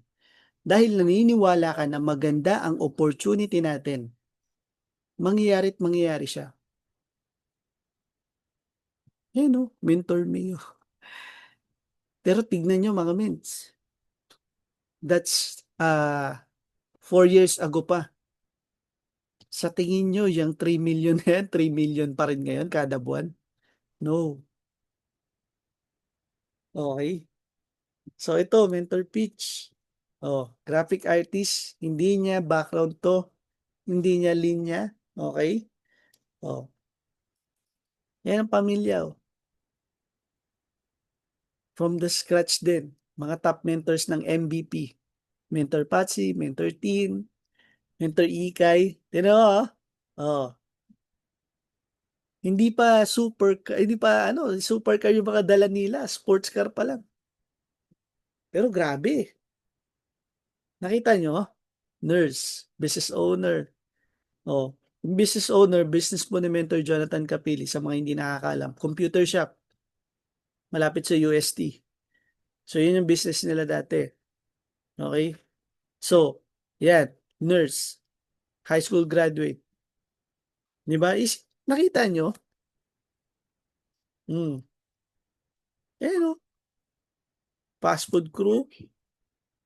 dahil naniniwala ka na maganda ang opportunity natin, mangyayari at mangyayari siya. Eh no, mentor me. Pero tignan nyo mga mens, that's 4 years ago pa. Sa tingin nyo, yung 3 million na yan, 3 million pa rin ngayon kada buwan? No. Okay. So ito, mentor pitch. Oh, graphic artist, hindi niya background to, hindi niya linya. Okay? Oh, yan ang pamilya. Oh. From the scratch din. Mga top mentors ng MVP. Mentor Patsy, Mentor Tin, Mentor Ikay. Tino, oh. Oh. Hindi pa supercar yung mga dala nila. Sports car pa lang. Pero grabe. Nakita nyo? Nurse, business owner. Oh, yung business owner, business po ni Mentor Jonathan Capili sa mga hindi nakakaalam. Computer shop, malapit sa UST. So, yun yung business nila dati. Okay? So, yan, nurse, high school graduate. Di ba? Nakita nyo? Hmm. Eh, no? Fast food crew.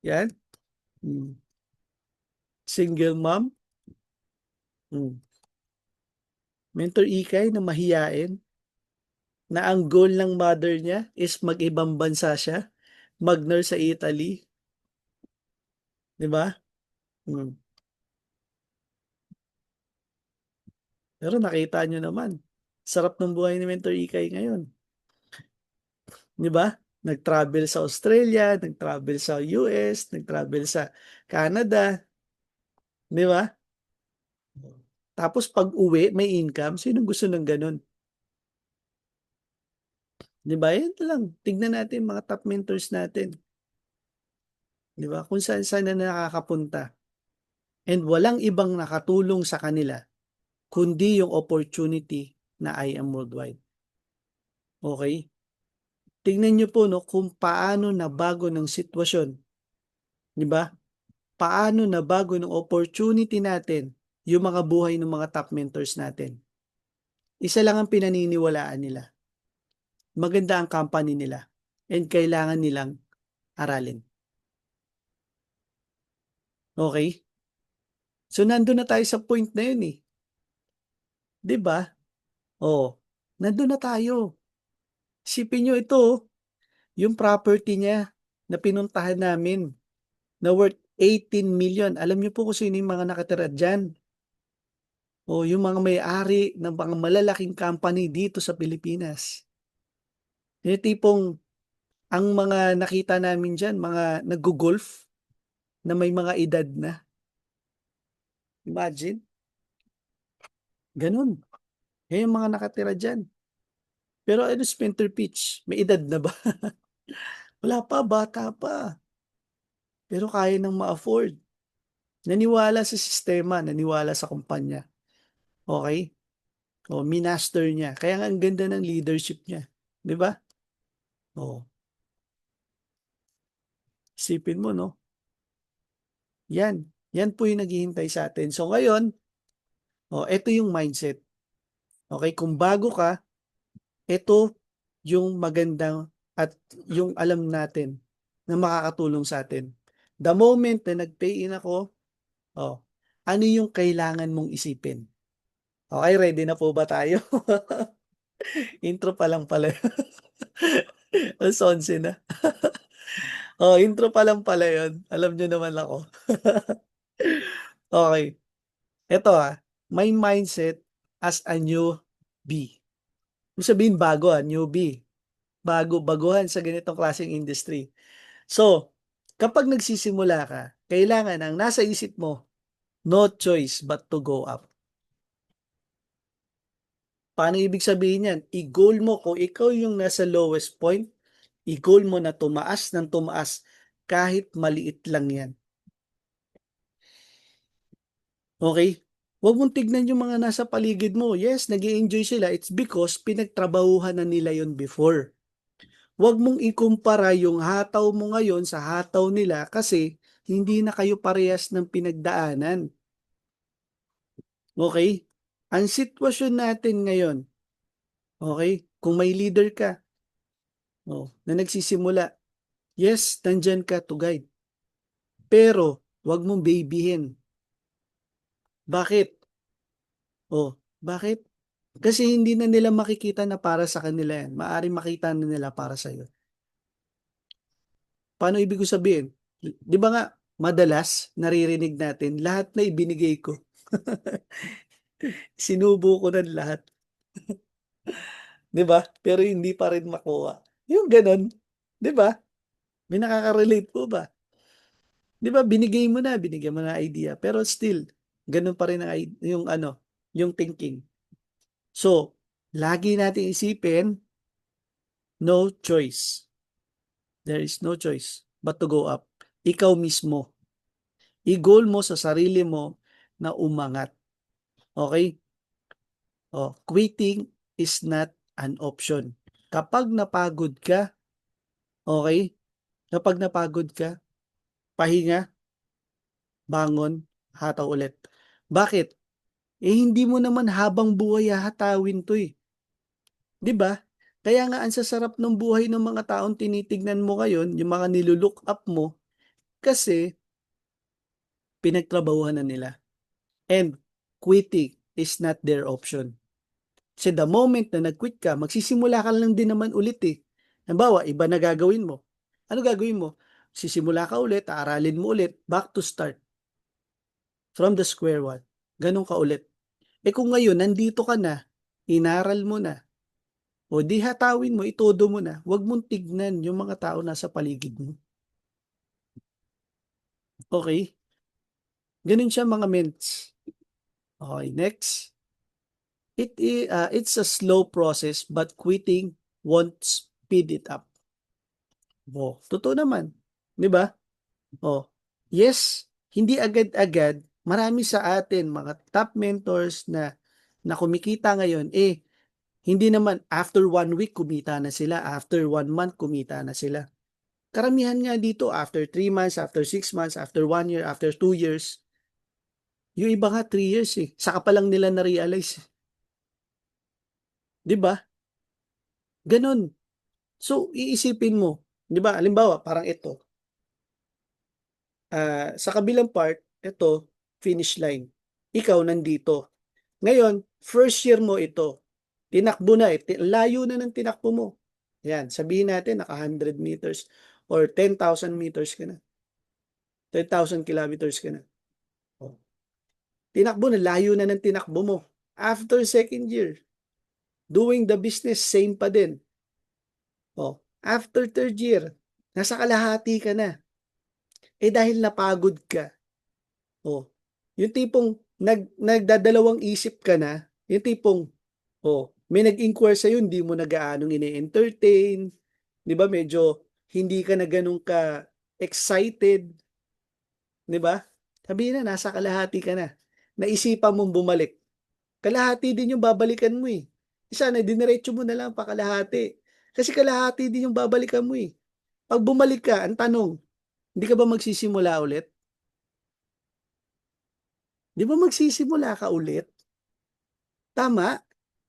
Yan. Hmm. Single mom. Hmm. Mentor Ikay na mahiyain. Na ang goal ng mother niya is mag-ibang bansa siya. Mag-nurse sa Italy. Di ba? Hmm. Pero nakita nyo naman, sarap ng buhay ni Mentor Ikay ngayon. Di ba? Nag-travel sa Australia, nag-travel sa US, nag-travel sa Canada. Di ba? Tapos pag uwi, may income. Sino gusto ng ganun? Di ba? Yan lang. Tignan natin mga top mentors natin. Di ba? Kung saan saan na nakakapunta. And walang ibang nakatulong sa kanila, kundi yung opportunity na I am worldwide. Okay? Tingnan nyo po no, kung paano nabago ng sitwasyon. Di ba? Paano nabago ng opportunity natin yung mga buhay ng mga top mentors natin. Isa lang ang pinaniniwalaan nila. Maganda ang company nila and kailangan nilang aralin. Okay? So nandun na tayo sa point na yun eh. 'Di ba? Oh, nandun na tayo. Isipin nyo ito, yung property niya na pinuntahan namin na worth 18 million. Alam niyo po kung sino yung mga nakatira dyan. O yung mga may-ari ng mga malalaking company dito sa Pilipinas. Yung tipong ang mga nakita namin dyan, mga nag-golf na may mga edad na. Imagine, ganun. Yan yung mga nakatira dyan. Pero ano, Spencer Pitch, may edad na ba? Wala pa, bata pa. Pero kaya nang ma-afford. Naniwala sa sistema, naniwala sa kumpanya. Okay? O, minaster niya. Kaya nga ang ganda ng leadership niya. Di ba? O, Isipin mo, no? Yan. Yan po yung naghihintay sa atin. So ngayon, ito yung mindset. Okay, kung bago ka, ito yung magandang at yung alam natin na makakatulong sa atin. The moment na nag-pay in ako, ano yung kailangan mong isipin? Okay, ready na po ba tayo? Intro pa lang pala. Alas 11 na. Intro pa lang pala yun. Alam nyo naman ako. Okay. Ito my mindset as a newbie. Ibig sabihin bago newbie. Baguhan sa ganitong klaseng industry. So, kapag nagsisimula ka, kailangan ang nasa isip mo, no choice but to go up. Paano ibig sabihin yan? I-goal mo kung ikaw yung nasa lowest point, i-goal mo na tumaas ng tumaas kahit maliit lang yan. Okay? Huwag mong tignan yung mga nasa paligid mo. Yes, nag-i-enjoy sila. It's because pinagtrabahuhan na nila yon before. Huwag mong ikumpara yung hataw mo ngayon sa hataw nila kasi hindi na kayo parehas ng pinagdaanan. Okay? Ang sitwasyon natin ngayon, okay? Kung may leader ka, na nagsisimula, yes, nandyan ka to guide. Pero, huwag mong babyhin. Bakit? Bakit? Kasi hindi na nila makikita na para sa kanila yan. Maaring makita na nila para sa iyo. Paano ibig ko sabihin? Di ba nga, madalas naririnig natin, lahat na ibinigay ko. Sinubo ko na lahat. Di ba? Pero hindi pa rin makuha. Yung ganun. Di ba? May nakaka-relate po ba? Di ba? Binigay mo na idea. Pero still, ganun pa rin yung yung thinking. So, lagi natin isipin, no choice. There is no choice but to go up. Ikaw mismo. I-goal mo sa sarili mo na umangat. Okay? Quitting is not an option. Kapag napagod ka, okay? Kapag napagod ka, pahinga, bangon, hataw ulit. Bakit? Hindi mo naman habang buhay hahatawin to eh. 'Di ba? Kaya nga ang sasarap ng buhay ng mga taong tinitignan mo ngayon, yung mga nilulook up mo, kasi pinagtrabahuhan na nila. And quitting is not their option. Kasi the moment na nag-quit ka, magsisimula ka lang din naman ulit eh. Halimbawa, iba na gagawin mo. Ano gagawin mo? Sisimula ka ulit, aaralin mo ulit, back to start. From the square one. Ganun ka ulit. Kung ngayon, nandito ka na, inaral mo na, o di hatawin mo, itodo mo na, huwag mong tignan yung mga tao nasa paligid mo. Okay? Ganun siya mga ments. Okay, next. It's a slow process but quitting won't speed it up. Totoo naman. 'Di ba? Yes, hindi agad-agad. Marami sa atin, mga top mentors na kumikita ngayon, hindi naman after 1 week kumita na sila, after 1 month kumita na sila. Karamihan nga dito, after 3 months, after 6 months, after 1 year, after 2 years. Yung iba nga 3 years saka pa lang nila na-realize. 'Di ba? Ganon. So, iisipin mo, 'di ba? Halimbawa, parang ito. Sa kabilang part, ito, finish line. Ikaw nandito. Ngayon, first year mo ito. Tinakbo na layo na ng tinakbo mo. Yan, sabihin natin naka 100 meters or 10,000 meters ka na. 10,000 kilometers ka na. Tinakbo na, layo na ng tinakbo mo. After second year, doing the business, same pa din. After third year, nasa kalahati ka na. Dahil napagod ka. Yung tipong nagdadalawang isip ka na, yung tipong, may nag-inquire sa'yo, hindi mo na gaanong ine-entertain, di ba? Medyo hindi ka na ganun ka excited, di ba? Sabihin na, nasa kalahati ka na. Naisipan mong bumalik. Kalahati din yung babalikan mo eh. Sana, diniretso mo na lang pa kalahati. Kasi kalahati din yung babalikan mo eh. Pag bumalik ka, ang tanong, Hindi ka ba magsisimula ulit? Di ba magsisimula ka ulit? Tama?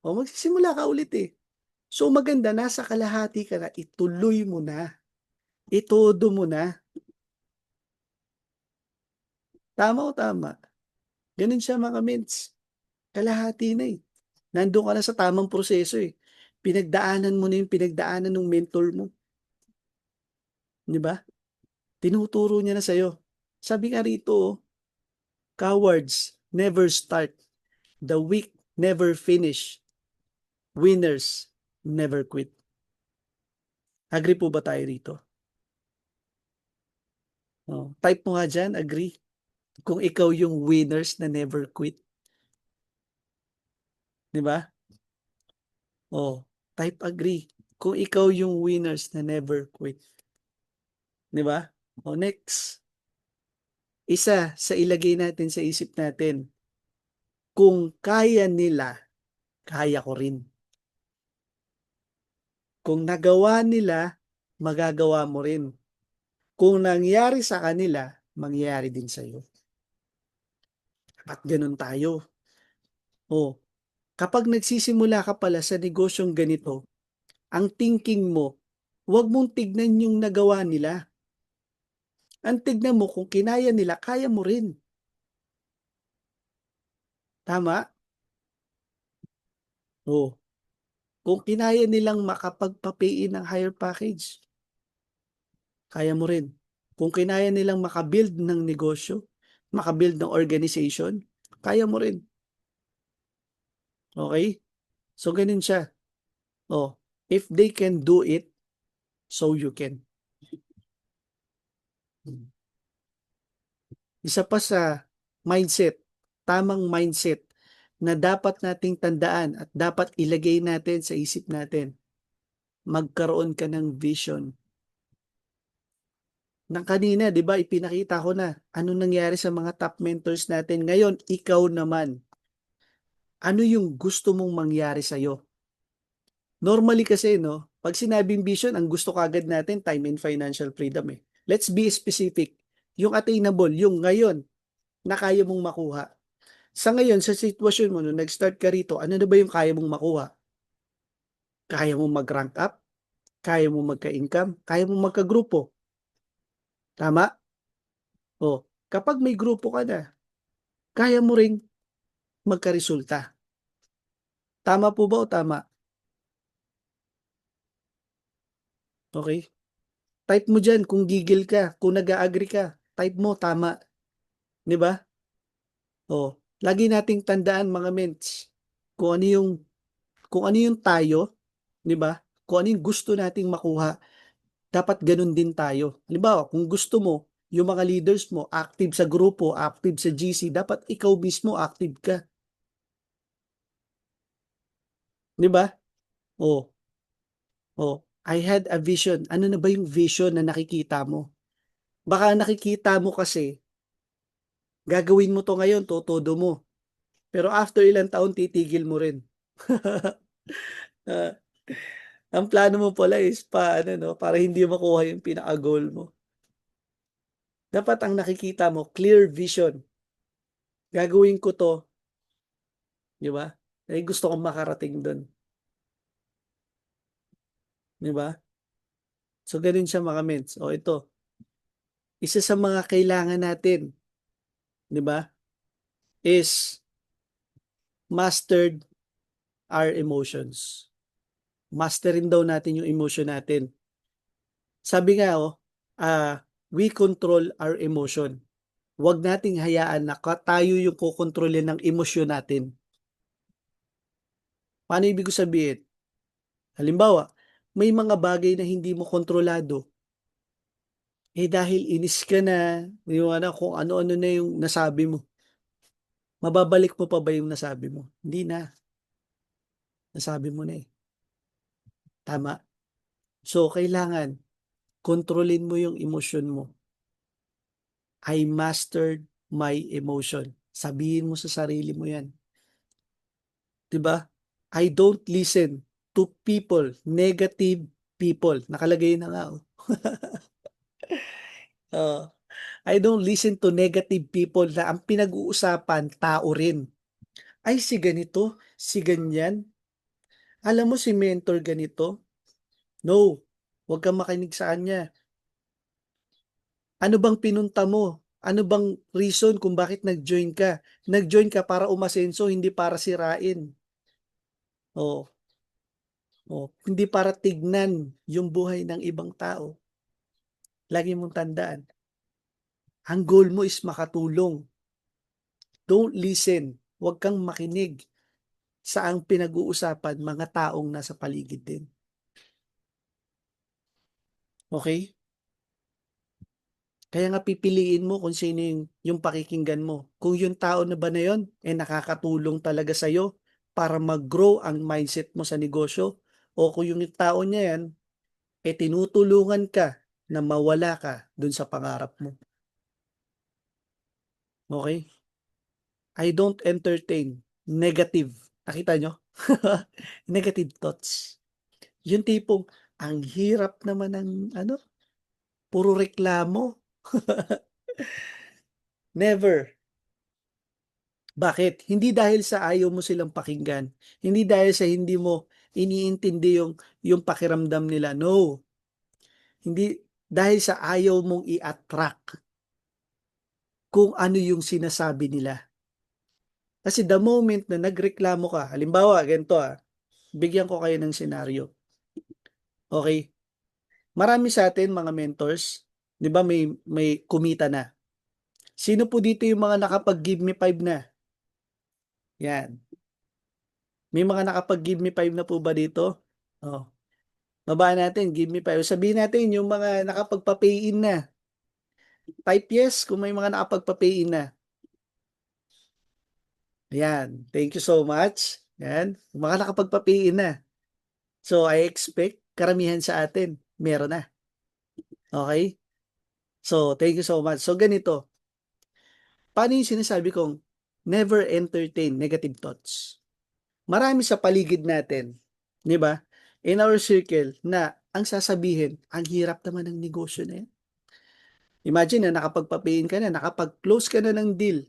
O magsisimula ka ulit eh. So maganda, nasa kalahati ka na, ituloy mo na. Itodo mo na. Tama o tama? Ganun siya mga ments. Kalahati na eh. Nandun ka na sa tamang proseso eh. Pinagdaanan mo na yung pinagdaanan ng mentor mo. Di ba? Tinuturo niya na sa'yo. Sabi nga rito, oh, cowards never start. The weak never finish. Winners never quit. Agree po ba tayo rito? Oh, type mo nga dyan, agree. Kung ikaw yung winners na never quit. Di ba? Oh, type agree. Kung ikaw yung winners na never quit. Di ba? Oh, next. Isa sa ilagay natin sa isip natin. Kung kaya nila, kaya ko rin. Kung nagawa nila, magagawa mo rin. Kung nangyari sa kanila, mangyayari din sa iyo. At ganun tayo. Oh, kapag nagsisimula ka pala sa negosyong ganito, ang thinking mo, huwag mong tignan yung nagawa nila. Ang tignan mo kung kinaya nila, kaya mo rin. Tama? Oh, kung kinaya nilang makapagpa-pay in ng higher package, kaya mo rin. Kung kinaya nilang makabuild ng negosyo, makabuild ng organization, kaya mo rin. Okay? So, ganun siya. Oh, if they can do it, so you can. Isa pa sa mindset, tamang mindset na dapat nating tandaan at dapat ilagay natin sa isip natin. Magkaroon ka ng vision. Nang kanina, di ba, ipinakita ko na ano nangyari sa mga top mentors natin. Ngayon, ikaw naman, ano yung gusto mong mangyari sa'yo? Normally kasi, no, pag sinabing vision, ang gusto kagad natin, time and financial freedom eh. Let's be specific. Yung attainable, yung ngayon, na kaya mong makuha. Sa ngayon, sa sitwasyon mo, nung nag-start ka rito, ano na ba yung kaya mong makuha? Kaya mong mag-rank up? Kaya mong magka-income? Kaya mong magka-grupo? Tama? O, kapag may grupo ka na, kaya mo ring magka-resulta. Tama po ba o tama? Okay? Type mo dyan kung gigil ka, kung nag-agree ka. Type mo, tama. Di ba? O, lagi nating tandaan mga ments, kung ano yung, kung ano yung tayo, di ba? Kung ano yung gusto nating makuha, dapat ganun din tayo. Halimbawa, kung gusto mo, yung mga leaders mo, active sa grupo, active sa GC, dapat ikaw mismo active ka. Di ba? Oh, oh, I had a vision. Ano na ba yung vision na nakikita mo? Baka nakikita mo kasi, gagawin mo to ngayon, todo mo. Pero after ilang taon, titigil mo rin. Ah, ang plano mo pala is ano, no, para hindi makuha yung pinaka-goal mo. Dapat ang nakikita mo, clear vision. Gagawin ko to, di ba? Eh, gusto kong makarating doon. Di ba? So, ganun siya mga mens. O ito, isa sa mga kailangan natin, di ba, is mastered our emotions. Masterin daw natin yung emotion natin. Sabi nga, we control our emotion. Huwag nating hayaan na tayo yung kukontrolin ng emosyon natin. Paano ibig ko sabihin? Halimbawa, may mga bagay na hindi mo kontrolado. Eh dahil inis ka na, yung kung ano-ano na yung nasabi mo. Mababalik mo pa ba yung nasabi mo? Hindi na. Nasabi mo na eh. Tama. So, kailangan, kontrolin mo yung emosyon mo. I mastered my emotion. Sabihin mo sa sarili mo yan. 'Di ba? I don't listen to people, negative people. Nakalagay na nga. Oh. Oo. I don't listen to negative people na ang pinag-uusapan tao rin. Ay si ganito, si ganyan, alam mo si mentor ganito. No, huwag kang makinig sa kanya. Ano bang pinunta mo? Ano bang reason kung bakit nag-join ka? Nag-join ka para umasenso, hindi para sirain. Oh, oh, hindi para tignan yung buhay ng ibang tao. Lagi mong tandaan, ang goal mo is makatulong. Don't listen. Huwag kang makinig sa ang pinag-uusapan mga taong nasa paligid din. Okay? Kaya nga pipiliin mo kung sino yung pakikinggan mo. Kung yung tao na ba na yun, nakakatulong talaga sa'yo para mag-grow ang mindset mo sa negosyo, o kung yung tao niya yan, tinutulungan ka na mawala ka dun sa pangarap mo. Okay? I don't entertain negative. Nakita nyo? Negative thoughts. Yung tipong, ang hirap naman ng ano, puro reklamo. Never. Bakit? Hindi dahil sa ayaw mo silang pakinggan. Hindi dahil sa hindi mo iniintindi yung pakiramdam nila. No. Hindi dahil sa ayaw mong i-attract kung ano yung sinasabi nila. Kasi the moment na nagreklamo ka, halimbawa, ganito bigyan ko kayo ng senaryo. Okay? Marami sa atin, mga mentors, di ba may kumita na. Sino po dito yung mga nakapag-give me 5 na? Yan. May mga nakapag-give me 5 na po ba dito? Oh. Baba natin, give me 5. Sabihin natin yung mga nakapagpa-pay in na. Type yes kung may mga nakapagpa-pay in na. Ayan. Thank you so much. Ayan. Yung mga nakapagpa-pay in na. So, I expect karamihan sa atin, meron na. Okay? So, thank you so much. So, ganito. Paano yung sinasabi kong never entertain negative thoughts? Marami sa paligid natin, di ba? In our circle na ang sasabihin, ang hirap naman ng negosyo na yan. Imagine na nakapagpapayin ka na, nakapag-close ka na ng deal.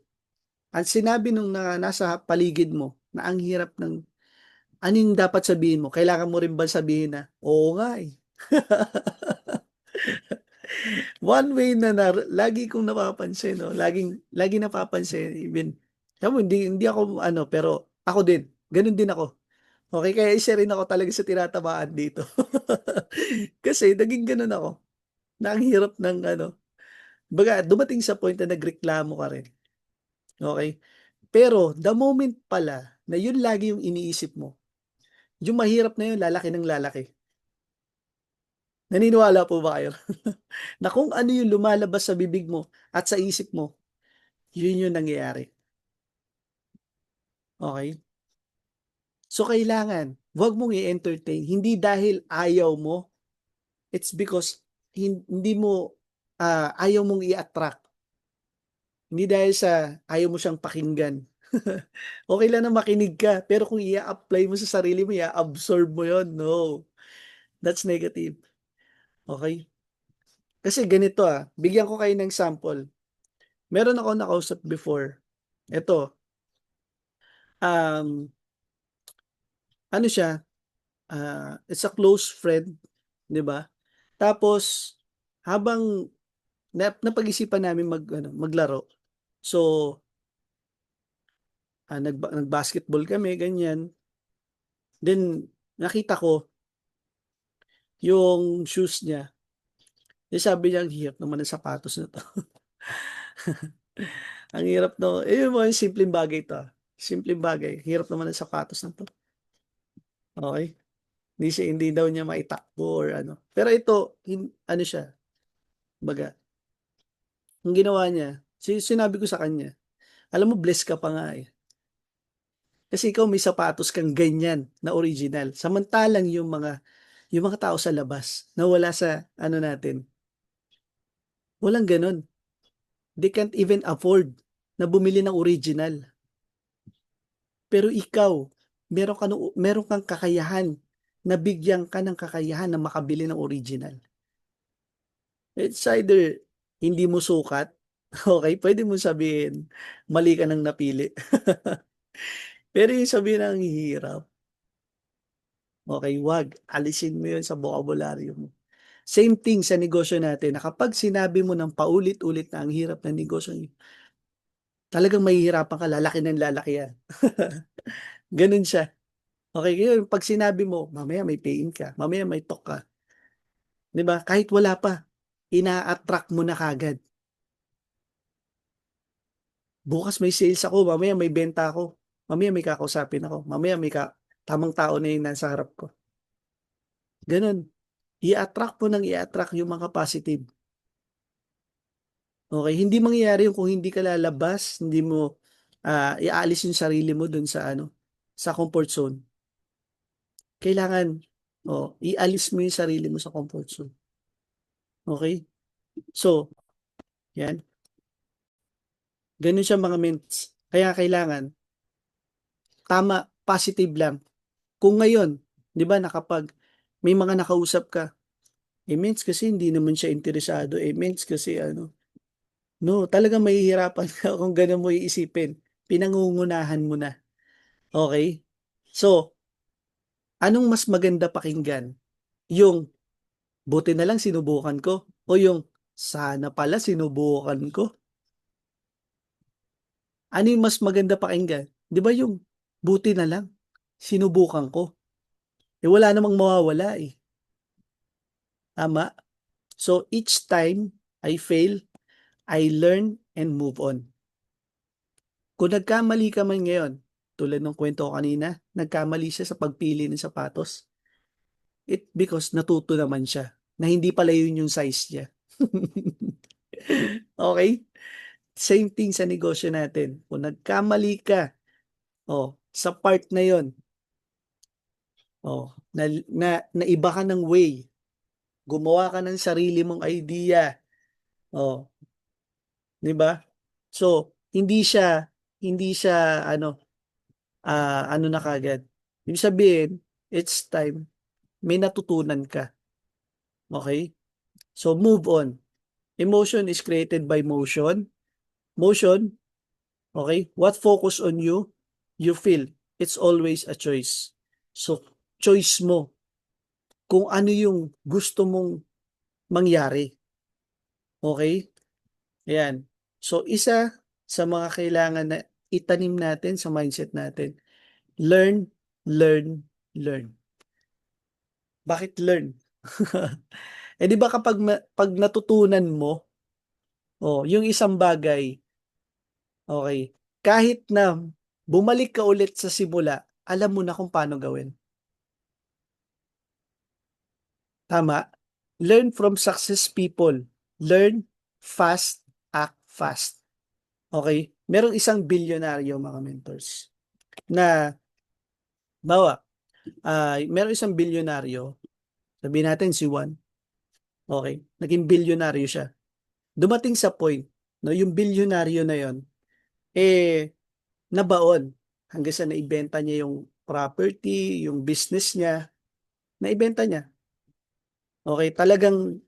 Ang sinabi nung nasa paligid mo na ang hirap ng, ano yung dapat sabihin mo? Kailangan mo rin ba sabihin na, oo nga eh. One way na lagi kong napapansin, no? Lagi napapansin, even, sabi, hindi ako, pero ako din, ganun din ako. Okay, kaya isa rin ako talaga sa tinatamaan dito. Kasi naging ganun ako, na ang hirap ng baga, dumating sa point na nagreklamo ka rin. Okay? Pero the moment pala na yun lagi yung iniisip mo, yung mahirap na yun, lalaki ng lalaki. Naniniwala po ba kayo? Na kung ano yung lumalabas sa bibig mo at sa isip mo, yun yung nangyayari. Okay? So kailangan, wag mong i-entertain. Hindi dahil ayaw mo, it's because hindi mo, ayaw mong i-attract. Hindi dahil sa ayaw mo siyang pakinggan. Okay lang na makinig ka, pero kung i-apply mo sa sarili mo, i-absorb mo yon, no. That's negative. Okay? Kasi ganito bigyan ko kayo ng sample. Meron ako nakausap before. Ito, um, ano siya, it's a close friend, 'di ba? Tapos habang napag-isipan namin maglaro. So, nag-basketball kami, ganyan. Then nakita ko yung shoes niya. Sabi niya, ang hirap naman ng sapatos na 'to. Ang hirap, no. Yung mga simpleng bagay 'to. Simpleng bagay. Hirap naman ng sapatos na 'to. Okay? Hindi daw niya maitakbo or ano. Pero ito, ano siya, baga, ang ginawa niya, sinabi ko sa kanya, alam mo, bless ka pa nga eh. Kasi ikaw may sapatos kang ganyan na original. Samantalang yung mga tao sa labas na wala sa ano natin, walang ganun. They can't even afford na bumili ng original. Pero ikaw, meron kang kakayahan na bigyan ka ng kakayahan na makabili ng original. It's either hindi mo sukat, okay, pwede mo sabihin, mali ka ng napili. Pero yung sabihin ang hirap, okay, wag. Alisin mo yun sa bokabularyo mo. Same thing sa negosyo natin na kapag sinabi mo ng paulit-ulit na ang hirap ng negosyo niyo, talagang mahihirapan ka, lalaki ng lalaki yan. Ganun siya. Okay, ngayon, pag sinabi mo, mamaya may pay-in ka, mamaya may talk ka, di ba? Kahit wala pa, ina-attract mo na kagad. Bukas may sales ako, mamaya may benta ako, mamaya may kakausapin ako, mamaya tamang tao na yung nasa harap ko. Ganun. I-attract mo ng i-attract yung mga positive. Okay, hindi mangyayari yung kung hindi ka lalabas, hindi mo iaalis yung sarili mo dun sa sa comfort zone. Kailangan ialis mo yung sarili mo sa comfort zone. Okay? So, yan. Ganun siya mga mints. Kaya kailangan tama, positive lang. Kung ngayon, 'di ba, may mga nakausap ka, mints kasi hindi naman siya interesado, mints kasi no, talagang mahihirapan ka kung gano'n mo iisipin. Pinangungunahan mo na. Okay? So, anong mas maganda pakinggan? Yung buti na lang sinubukan ko o yung sana pala sinubukan ko? Ano yung mas maganda pakinggan? 'Di ba yung buti na lang sinubukan ko? Wala namang mawawala eh. Tama? So each time I fail, I learn and move on. Kung nagkamali ka man ngayon, tulad ng kwento ko kanina, nagkamali siya sa pagpili ng sapatos. Because natuto naman siya na hindi pala yun yung size niya. Okay? Same thing sa negosyo natin. Kung nagkamali ka, sa part na yon, naiba ka ng way, gumawa ka ng sarili mong idea, 'di ba? So, hindi siya ano na kagad. Ibig sabihin, it's time may natutunan ka. Okay? So, move on. Emotion is created by motion. Motion, okay? What focus on you, you feel. It's always a choice. So, choice mo kung ano yung gusto mong mangyari. Okay? Ayan. So, isa sa mga kailangan na itanim natin sa mindset natin, learn, learn, learn. Bakit learn? Di ba pag natutunan mo, yung isang bagay, okay, kahit na bumalik ka ulit sa simula, alam mo na kung paano gawin. Tama? Learn from success people. Learn fast, act fast. Okay? Merong isang bilyonaryo, mga mentors, na, bawa, merong isang bilyonaryo, sabihin natin si Juan, okay? Naging bilyonaryo siya. Dumating sa point, no, yung bilyonaryo na yon, nabaon hanggang sa naibenta niya yung property, yung business niya, naibenta niya. Okay, talagang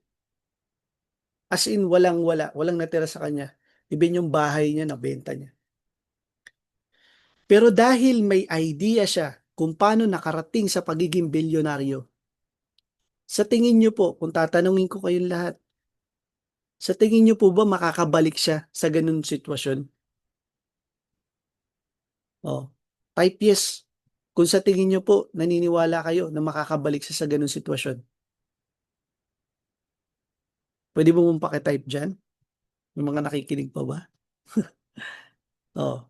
as in walang natira sa kanya. Even yung bahay niya nabenta niya. Pero dahil may idea siya kung paano nakarating sa pagiging bilyonaryo, sa tingin niyo po, kung tatanungin ko kayong lahat, sa tingin niyo po ba makakabalik siya sa ganun sitwasyon? Oh, type yes. Kung sa tingin niyo po, naniniwala kayo na makakabalik siya sa ganung sitwasyon. Pwede mo mong pakitype dyan? Yung mga nakikinig pa ba? Oh,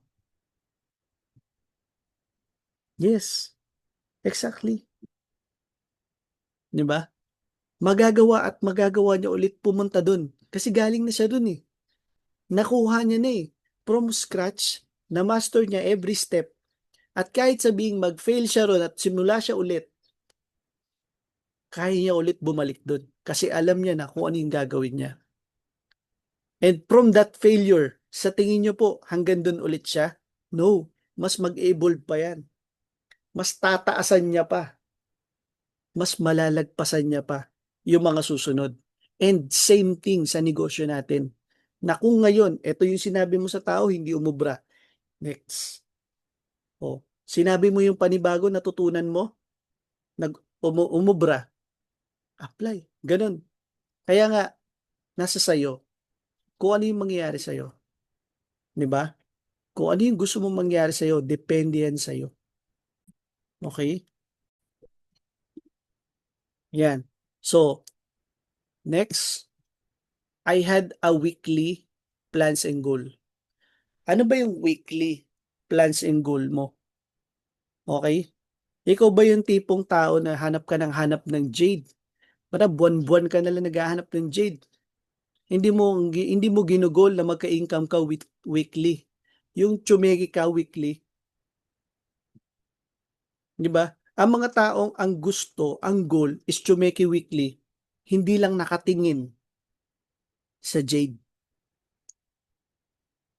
yes, exactly. 'Di ba? Magagawa at magagawa niya ulit pumunta dun. Kasi galing na siya dun eh. Nakuha niya na eh. From scratch, na-master niya every step. At kahit sabihing mag-fail siya ron at simula siya ulit, kaya niya ulit bumalik dun. Kasi alam niya na kung ano yung gagawin niya. And from that failure, sa tingin niyo po, hanggang dun ulit siya? No, mas mag-evolve pa yan. Mas tataasan niya pa. Mas malalagpasan niya pa yung mga susunod. And same thing sa negosyo natin. Na kung ngayon, ito yung sinabi mo sa tao, hindi umubra. Next. O, sinabi mo yung panibago, natutunan mo, umubra, apply. Ganun. Kaya nga, nasa sayo, kung ano yung mangyayari sa'yo. Di ba? Kung ano yung gusto mong mangyari sa'yo, depende yan sa'yo. Okay? Yan. So, next, I had a weekly plans and goal. Ano ba yung weekly plans and goal mo? Okay? Ikaw ba yung tipong tao na hanap ka ng hanap ng jade? Para buwan-buwan ka nalang naghahanap ng jade. Hindi mo ginugol na magka-income ka weekly. Yung tsumegi ka weekly, 'di ba? Ang mga taong ang gusto, ang goal is tsumeki weekly, hindi lang nakatingin sa jade.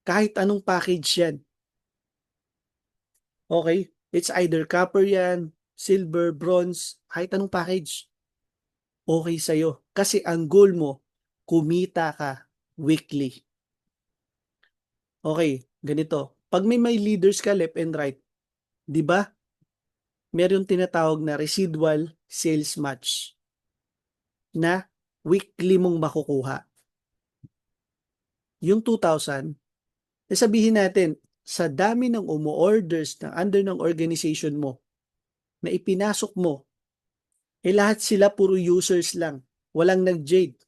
Kahit anong package 'yan. Okay? It's either copper 'yan, silver, bronze, kahit anong package. Okay sa'yo. Kasi ang goal mo, kumita ka weekly. Okay, ganito. Pag may leaders ka left and right, 'di ba? Meron tinatawag na residual sales match na weekly mong makukuha. Yung 2,000, sabihin natin, sa dami ng umu-orders na under ng organization mo, na ipinasok mo, lahat sila puro users lang. Walang nag-jade.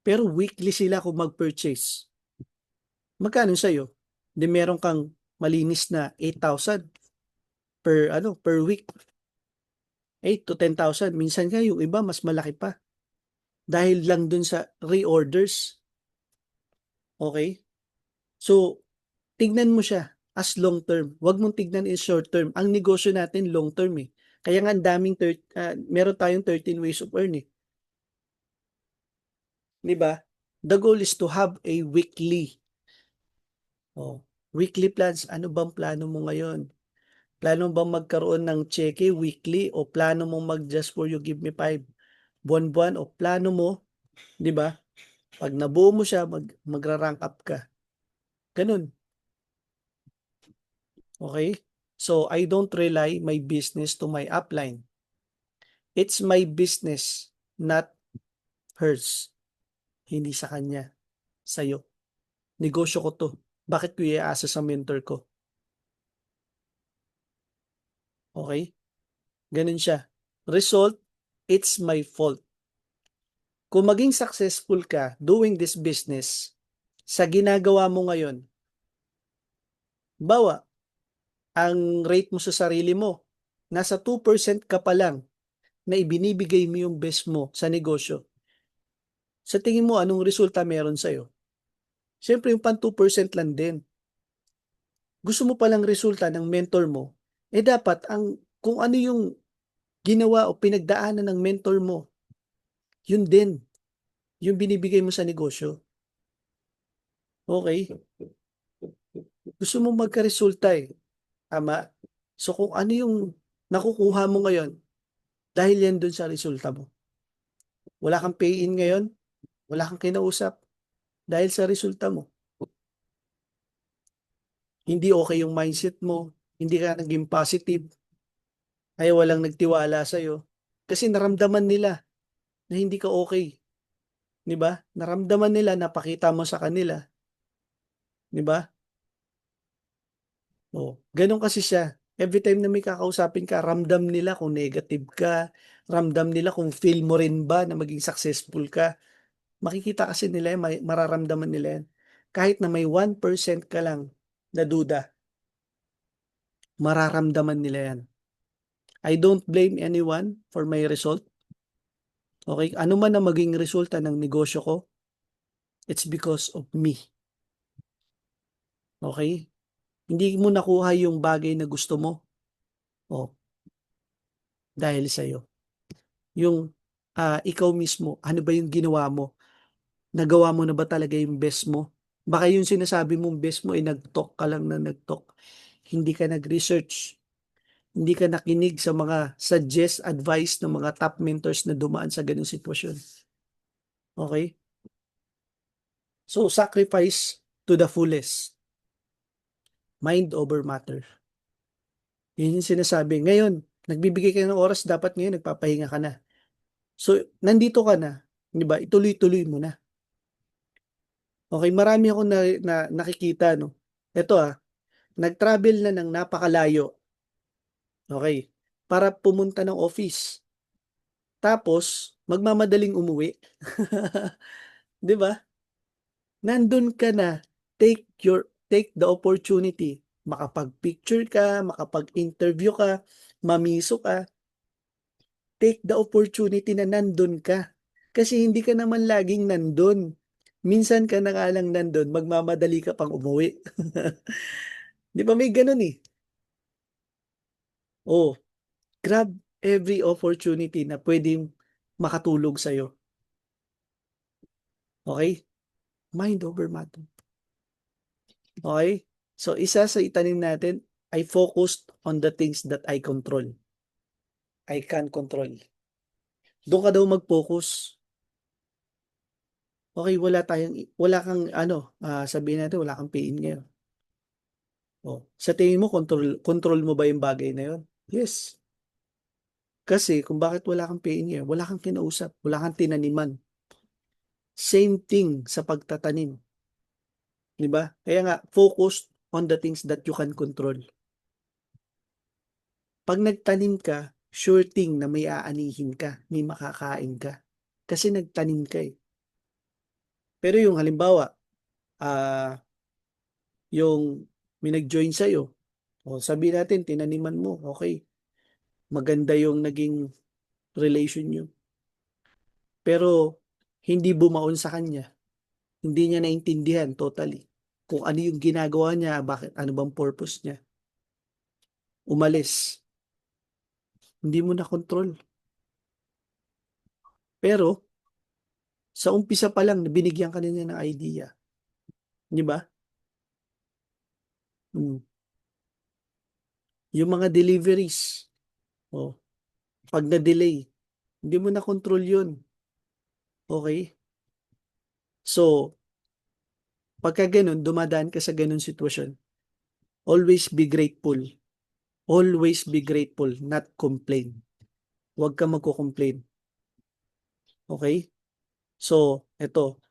Pero weekly sila kung mag-purchase. Magkano sa'yo? Di meron kang malinis na 8,000 per week. 8 to 10,000. Minsan nga yung iba mas malaki pa. Dahil lang dun sa reorders. Okay? So, tignan mo siya as long term. Huwag mong tignan in short term. Ang negosyo natin long term eh. Kaya nga ang daming meron tayong 13 ways of earning. 'Di ba? The goal is to have a weekly. Weekly plans. Ano bang plano mo ngayon? Plano bang magkaroon ng cheque weekly o plano mong mag-just for you give me 5 buwan-buwan o plano mo, 'di ba? Pag nabuo mo siya, magra-rank up ka. Ganun. Okay? So, I don't rely my business to my upline. It's my business, not hers. Hindi sa kanya, sa'yo. Negosyo ko to. Bakit ko iaasa sa mentor ko? Okay? Ganun siya. Result, it's my fault. Kung maging successful ka doing this business, sa ginagawa mo ngayon, bawa, ang rate mo sa sarili mo, nasa 2% ka pa lang na ibinibigay mo yung best mo sa negosyo. Sa tingin mo, anong resulta meron sa'yo? Siyempre, yung pan 2% lang din. Gusto mo palang resulta ng mentor mo, dapat kung ano yung ginawa o pinagdaanan ng mentor mo, yun din, yung binibigay mo sa negosyo. Okay? Gusto mo magka-resulta eh. Tama? So kung ano yung nakukuha mo ngayon, dahil yan dun sa resulta mo. Wala kang pay-in ngayon, wala kang kinausap, dahil sa resulta mo. Hindi okay yung mindset mo, hindi ka naging positive, ay walang nagtiwala sa'yo. Kasi naramdaman nila na hindi ka okay. 'Di ba? Naramdaman nila, napakita mo sa kanila. 'Di ba? Ganun kasi siya. Every time na may kakausapin ka, ramdam nila kung negative ka, ramdam nila kung feel mo rin ba na maging successful ka. Makikita kasi nila yan, mararamdaman nila yan. Kahit na may 1% ka lang na duda, mararamdaman nila yan. I don't blame anyone for my result. Okay? Ano man ang maging resulta ng negosyo ko, it's because of me. Okay? Hindi mo nakuha yung bagay na gusto mo. Dahil sa'yo. Yung ikaw mismo, ano ba yung ginawa mo? Nagawa mo na ba talaga yung best mo? Baka yung sinasabi mong best mo ay nag-talk ka lang na nag-talk. Hindi ka nag-research. Hindi ka nakinig sa mga suggest, advice ng mga top mentors na dumaan sa ganung sitwasyon. Okay? So, sacrifice to the fullest. Mind over matter. Yun yung sinasabi. Ngayon, nagbibigay ka ng oras, dapat ngayon nagpapahinga ka na. So, nandito ka na, di ba? Ituloy-tuloy mo na. Okay, marami akong nakikita, no? Ito nag-travel na ng napakalayo. Okay, para pumunta ng office. Tapos, magmamadaling umuwi. Di ba? Nandun ka na. Take the opportunity. Makapag-picture ka, makapag-interview ka, mamiso ka. Take the opportunity na nandun ka. Kasi hindi ka naman laging nandun. Minsan ka na nga lang nandun, magmamadali ka pang umuwi. Di ba may ganun eh? Oh, grab every opportunity na pwedeng makatulog sa'yo. Okay? Mind over matter. Okay? So, isa sa itanim natin, I focused on the things that I control. I can control. Doon ka daw mag-focus. Okay, wala kang sabihin natin, wala kang pain ngayon. Oh, sa tingin mo, control mo ba yung bagay na yun? Yes. Kasi kung bakit wala kang pain ngayon, wala kang kinausap, wala kang tinaniman. Same thing sa pagtatanim. Di ba? Kaya nga, focus on the things that you can control. Pag nagtanim ka, sure thing na may aanihin ka, may makakain ka. Kasi nagtanim ka eh. Pero yung halimbawa, yung may nag-join sa'yo, o sabi natin, tinaniman mo, okay, maganda yung naging relation nyo. Pero, hindi bumaon sa kanya. Hindi niya naintindihan totally kung ano yung ginagawa niya, ano bang purpose niya. Umalis. Hindi mo na control. Pero, sa umpisa pa lang, binigyan ka niya ng idea. Di ba? Hmm. Yung mga deliveries, oh, pag na-delay, hindi mo na control yun. Okay? So, pagka ganun, dumadaan ka sa ganun sitwasyon, always be grateful. Always be grateful, not complain. Huwag ka magko-complain. Okay? So, ito,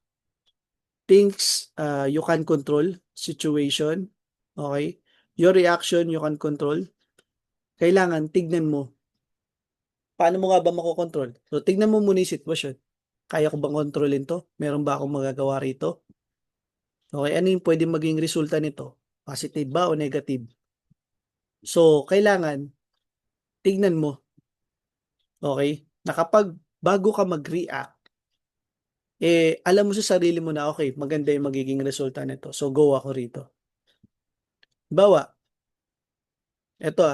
things you can control, situation, okay? Your reaction you can control. Kailangan tignan mo, paano mo nga ba makokontrol? So, tignan mo muna yung sitwasyon. Kaya ko bang kontrolin to? Meron ba akong magagawa rito? Okay, ano yung pwede maging resulta nito? Positive ba o negative? So, kailangan tignan mo, okay? Na kapag bago ka mag-react, alam mo sa sarili mo na, okay, maganda yung magiging resulta nito. So, go ako rito. Bawa, eto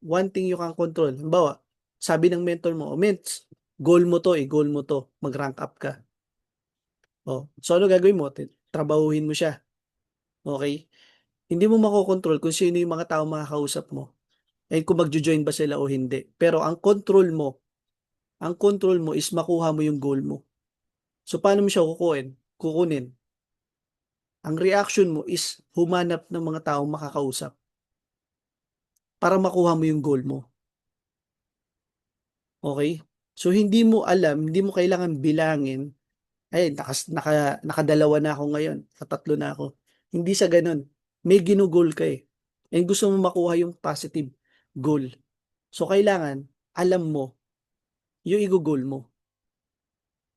one thing you can control. Bawa, sabi ng mentor mo, Ments, goal mo to, mag-rank up ka. Oh, so ano gagawin mo? Trabahuhin mo siya. Okay? Hindi mo makokontrol kung sino yung mga tao makakausap mo. And kung magjo-join ba sila o hindi. Pero ang control mo is makuha mo yung goal mo. So, paano mo siya kukunin? Ang reaction mo is humanap ng mga taong makakausap para makuha mo yung goal mo. Okay? So, hindi mo kailangan bilangin, ay, nakadalawa na ako ngayon, katatlo na ako. Hindi sa ganun. May ginugol ka eh. And gusto mo makuha yung positive goal. So, kailangan, alam mo, yung igugol mo.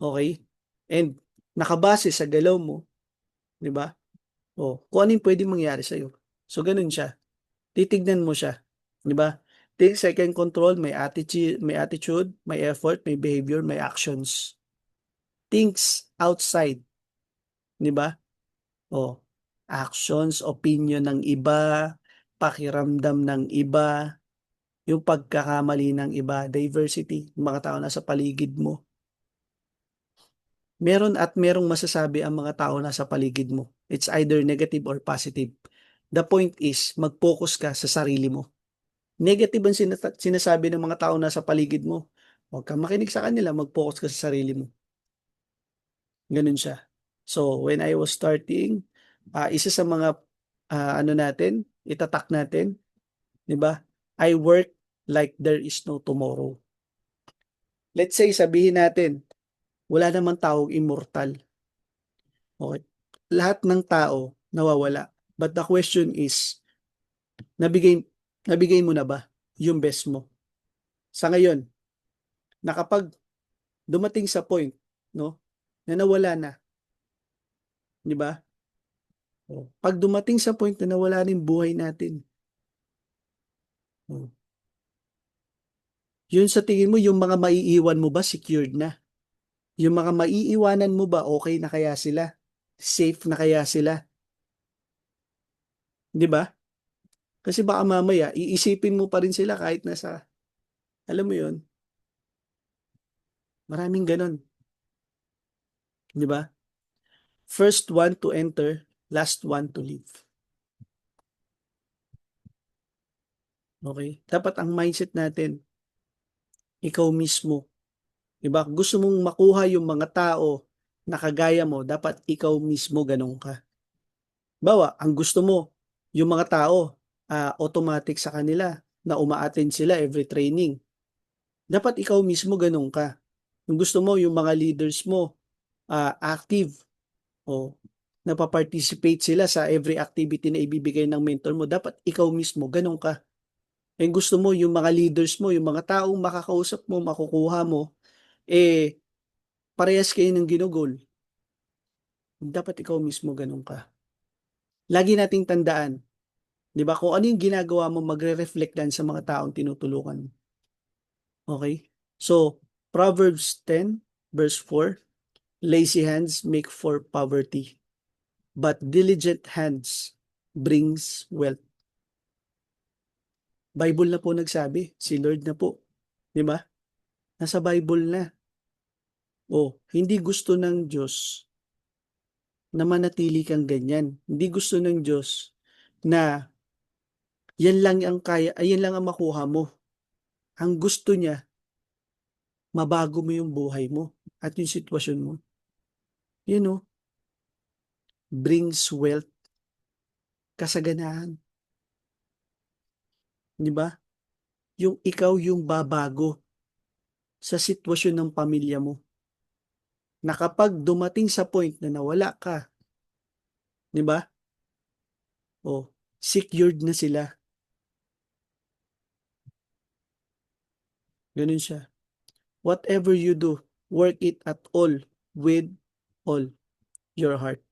Okay? And, nakabase sa galaw mo, di ba? O, kung ano yung pwede mangyari sa'yo. So, ganun siya. Titignan mo siya. Di ba? Things I can control, may attitude, may effort, may behavior, may actions. Things outside. Di ba? O, actions, opinion ng iba, pakiramdam ng iba, yung pagkakamali ng iba, diversity, yung mga tao na sa paligid mo. Meron at merong masasabi ang mga tao na sa paligid mo. It's either negative or positive. The point is, mag-focus ka sa sarili mo. Negative ang sinasabi ng mga tao nasa paligid mo. Huwag kang makinig sa kanila, mag-focus ka sa sarili mo. Ganun siya. So, when I was starting, isa sa mga ano natin, itatak natin, 'di ba? I work like there is no tomorrow. Let's say sabihin natin, wala namang taong immortal. Okay? Lahat ng tao nawawala. But the question is, nabigay nabigay mo na ba yung best mo? Sa ngayon, na kapag dumating sa point, no, na nawala na, 'di ba? Pag dumating sa point na nawala na yung buhay natin, oh, yun sa tingin mo, yung mga maiiwan mo ba secured na? Yung mga maiiwanan mo ba okay na kaya sila? Safe na kaya sila? 'Di ba? Kasi baka mamaya iisipin mo pa rin sila kahit nasa, alam mo yun, maraming ganon, 'di ba? First one to enter, last one to leave. Okay? Dapat ang mindset natin, ikaw mismo, 'di ba? Gusto mong makuha yung mga tao na kagaya mo, dapat ikaw mismo ganun ka. Bawa, ang gusto mo, yung mga tao, automatic sa kanila na uma-attend sila every training. Dapat ikaw mismo ganun ka. Kung gusto mo, yung mga leaders mo, active, o napaparticipate sila sa every activity na ibibigay ng mentor mo, dapat ikaw mismo ganun ka. Kung gusto mo, yung mga leaders mo, yung mga taong makakausap mo, makukuha mo, parehas kayo ng ginugol. Dapat ikaw mismo ganun ka. Lagi nating tandaan, 'di ba? Kung ano yung ginagawa mo, magre-reflect yan sa mga taong tinutulungan mo. Okay? So, Proverbs 10 verse 4, lazy hands make for poverty, but diligent hands brings wealth. Bible na po nagsabi, si Lord na po, 'di ba? Nasa Bible na. Hindi gusto ng Diyos na manatili kang ganyan. Hindi gusto ng Diyos na yan lang ang kaya, ay yan lang ang makuha mo. Ang gusto niya, mabago mo yung buhay mo at yung sitwasyon mo. You know, brings wealth, kasaganahan. Di ba? Yung ikaw yung babago sa sitwasyon ng pamilya mo. Na kapag dumating sa point na nawala ka, di ba? Secured na sila. Ganun siya. Whatever you do, work it at all with all your heart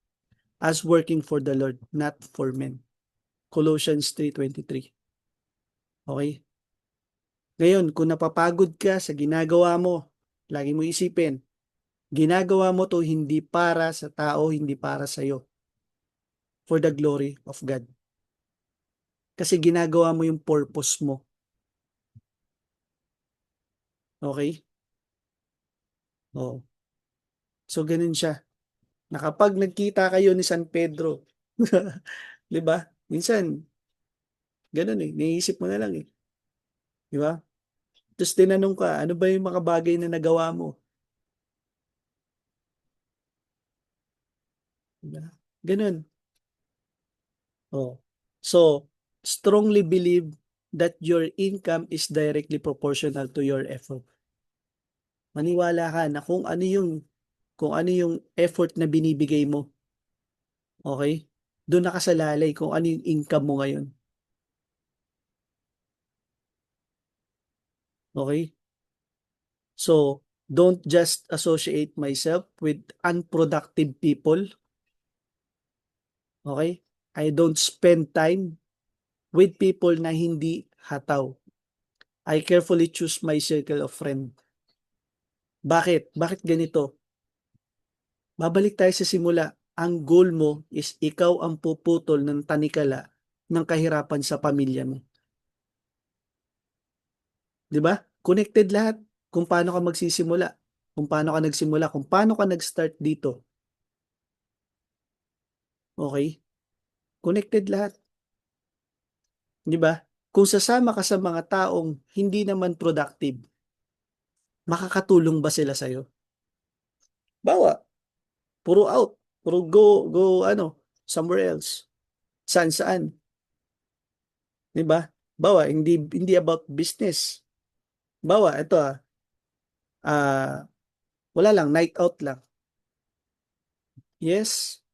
as working for the Lord, not for men. Colossians 3:23. Okay? Ngayon, kung napapagod ka sa ginagawa mo, lagi mo isipin, ginagawa mo to hindi para sa tao, hindi para sa iyo. For the glory of God. Kasi ginagawa mo yung purpose mo. Okay? Oh. So, ganun siya. Na kapag nagkita kayo ni San Pedro, di ba? Minsan, ganun eh. Niisip mo na lang eh. Di ba? Tapos tinanong ka, ano ba yung mga bagay na nagawa mo? Diba? Ganun. Oh. So, strongly believe that your income is directly proportional to your effort. Maniwala ka na kung ano yung effort na binibigay mo. Okay? Doon nakasalalay kung ano yung income mo ngayon. Okay? So, don't just associate myself with unproductive people. Okay? I don't spend time with people na hindi hataw. I carefully choose my circle of friends. Bakit? Bakit ganito? Babalik tayo sa simula. Ang goal mo is ikaw ang puputol ng tanikala ng kahirapan sa pamilya mo. 'Di ba? Connected lahat. Kung paano ka magsisimula, kung paano ka nagsimula, kung paano ka nag-start dito. Okay? Connected lahat. 'Di ba? Kung sasama ka sa mga taong hindi naman productive, makakatulong ba sila sa'yo? Bawa, puro out, puro go, somewhere else. Saan-saan, 'di ba? Bawa, hindi about business. Bawa, ito ah, wala lang, night out lang. Yes,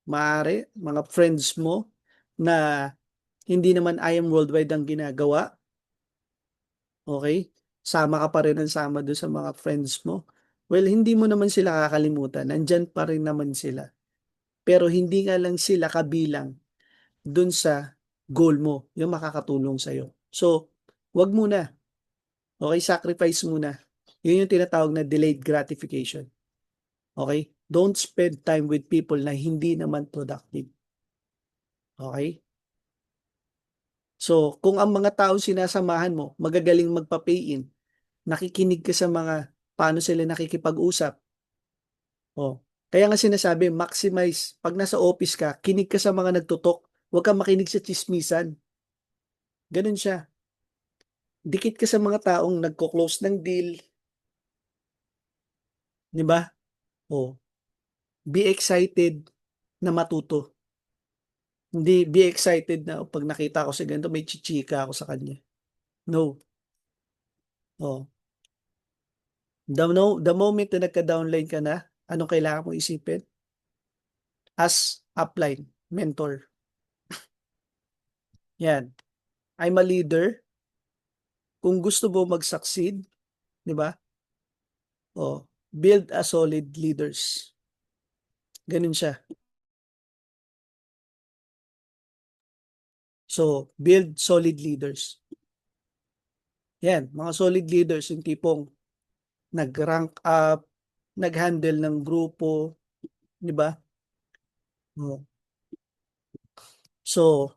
maaari, mga friends mo na hindi naman I am worldwide ang ginagawa, okay? Sama ka pa rin ng sama doon sa mga friends mo. Well, hindi mo naman sila kakalimutan. Nandyan pa rin naman sila. Pero hindi nga lang sila kabilang dun sa goal mo, yung makakatulong sa'yo. So, wag muna. Okay, sacrifice muna. Yun yung tinatawag na delayed gratification. Okay? Don't spend time with people na hindi naman productive. Okay? So, kung ang mga taong sinasamahan mo, magagaling magpa-pay in, nakikinig ka sa mga paano sila nakikipag-usap. Oh. Kaya nga sinasabi, maximize. Pag nasa office ka, kinig ka sa mga nagtutok. Huwag kang makinig sa chismisan. Ganun siya. Dikit ka sa mga taong nagko-close ng deal, 'di ba? Oh, be excited na matuto. Hindi be excited na pag nakita ko si ganito may chichika ako sa kanya. No. Oh, the moment na nagka-downline ka na, anong kailangan mong isipin? As upline, mentor. Yan. I'm a leader. Kung gusto mo mag-succeed, 'di ba? Oh, build a solid leaders. Ganun siya. So, build solid leaders. Yan, mga solid leaders, yung tipong nag-rank up, nag-handle ng grupo, di ba? Oh. So,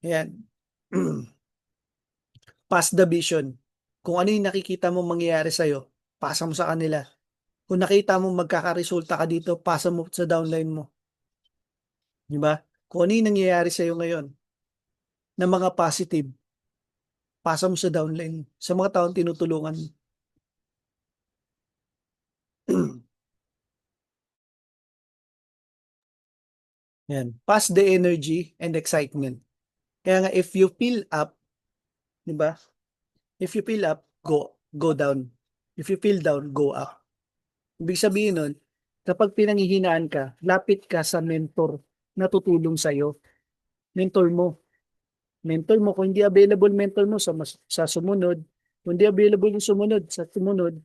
yan. Pass the vision. Kung ano yung nakikita mo mangyayari sa'yo, pasa mo sa kanila. Kung nakita mo magkakaresulta ka dito, pasa mo sa downline mo. Di ba? Kung ano yung nangyayari sa'yo ngayon na mga positive, pasa mo sa downline mo. Sa mga taong tinutulungan mo. Yan. Pass the energy and excitement. Kaya nga if you fill up, di ba? If you fill up, go down. If you feel down, go up. Ibig sabihin nun, kapag pinanghihinaan ka, lapit ka sa mentor na tutulong sa'yo. Mentor mo. Mentor mo, kung hindi available mentor mo sa sumunod, kung hindi available yung sumunod, sa sumunod,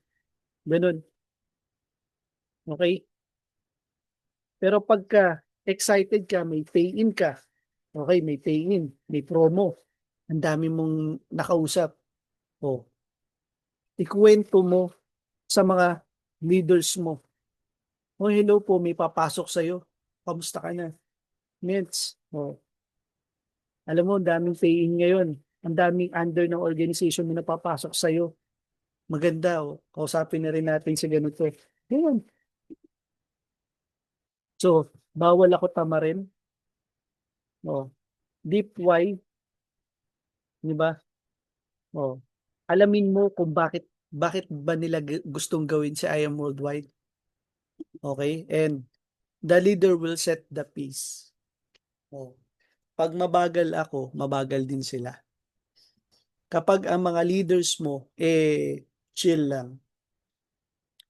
ganun. Okay? Pero pagka excited ka, may pay-in ka, okay, may pay-in, may promo, ang dami mong nakausap, o, ikuwento mo sa mga leaders mo. Oh, hello po, may papasok sa'yo. Kamusta ka na? Mets. Oh, alam mo, ang daming pay-in ngayon. Ang daming under ng organization na napapasok sa'yo. Maganda, oh. Kausapin na rin natin si ganito. Ganyan. So, bawal ako tamarin. Oh, deep why, di ba? Oh, alamin mo kung bakit ba nila gustong gawin si I Am Worldwide. Okay? And the leader will set the pace. Oh. Pag mabagal ako, mabagal din sila. Kapag ang mga leaders mo, chill lang.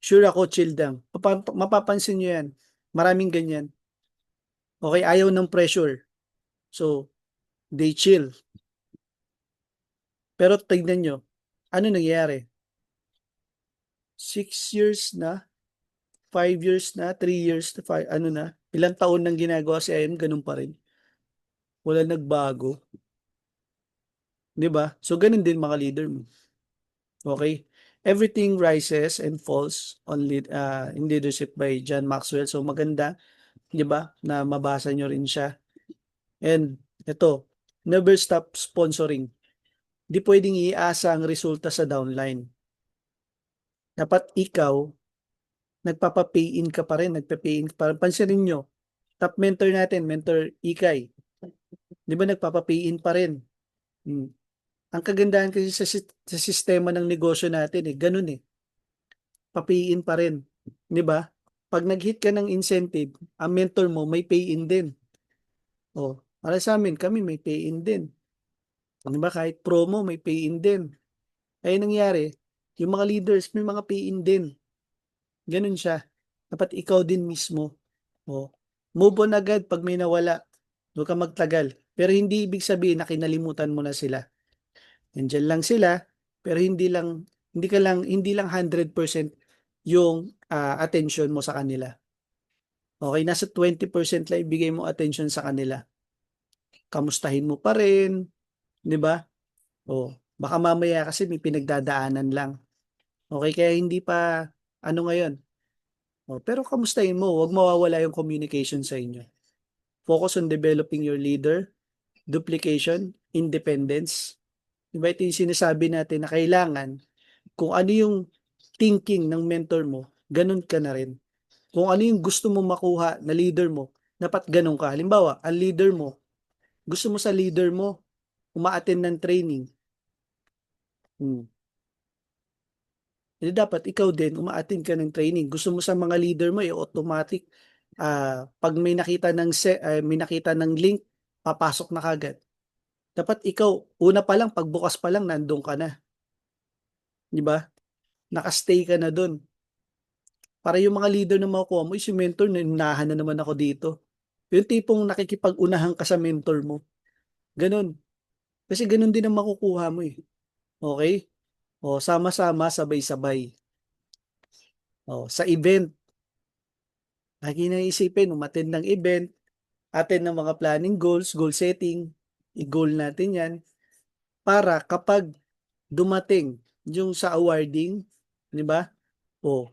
Sure ako, chill lang. Mapapansin nyo yan. Maraming ganyan. Okay, ayaw ng pressure. So, they chill. Pero tignan nyo, ano nangyayari? 6 years na, 5 years na, 3 years na, ano na, ilang taon nang ginagawa si IM, ganun pa rin. Wala nagbago. Di ba? So, ganun din mga leader mo. Okay? Everything rises and falls in leadership by John Maxwell. So, maganda, di ba, na mabasa nyo rin siya. And ito, never stop sponsoring. Di pwedeng iasa ang resulta sa downline. Dapat ikaw, nagpapa-pay-in ka pa rin, nagpa-pay-in ka pa rin. Pansinin nyo, top mentor natin, mentor Ikay. Di ba nagpapa-pay-in pa rin? Mm. Ang kagandahan kasi sa sistema ng negosyo natin ganun papiin pa rin. 'Di ba? Pag nag-hit ka ng incentive, ang mentor mo may pay-in din. Oh, para sa amin, kami may pay-in din. 'Di ba? Kahit promo, may pay-in din. Ay nangyari, yung mga leaders may mga pay-in din. Ganun siya. Dapat ikaw din mismo. Oh, move on agad pag may nawala. Huwag kang magtagal. Pero hindi ibig sabihin na kinalimutan mo na sila. Nandiyan lang sila, pero hindi lang 100% yung attention mo sa kanila. Okay, nasa 20% lang ibigay mo attention sa kanila. Kamustahin mo pa rin, 'di ba? Oh, baka mamaya kasi may pinagdadaanan lang. Okay, kaya hindi pa ano ngayon. Oh, pero kamustahin mo, 'wag mawawala yung communication sa inyo. Focus on developing your leader, duplication, independence. 'Di ba ito yung sinasabi natin na kailangan kung ano yung thinking ng mentor mo, ganun ka na rin. Kung ano yung gusto mo makuha na leader mo, dapat ganun ka. Halimbawa, ang leader mo, gusto mo sa leader mo, uma-attend ng training. Hmm. Hindi dapat ikaw din, uma-attend ka ng training. Gusto mo sa mga leader mo, automatic. Pag may nakita ng link, papasok na kagad. Dapat ikaw, una pa lang, pagbukas pa lang, nandun ka na. Di ba? Nakastay ka na dun. Para yung mga leader na makukuha mo, si mentor, unahan na naman ako dito. Yung tipong nakikipag-unahan ka sa mentor mo. Ganun. Kasi ganun din ang makukuha mo Okay? O, sama-sama, sabay-sabay. O, sa event, lagi na isipin, umattend ng event, attend ng mga planning goals, goal setting, i-goal natin yan, para kapag dumating yung sa awarding, di ba? O,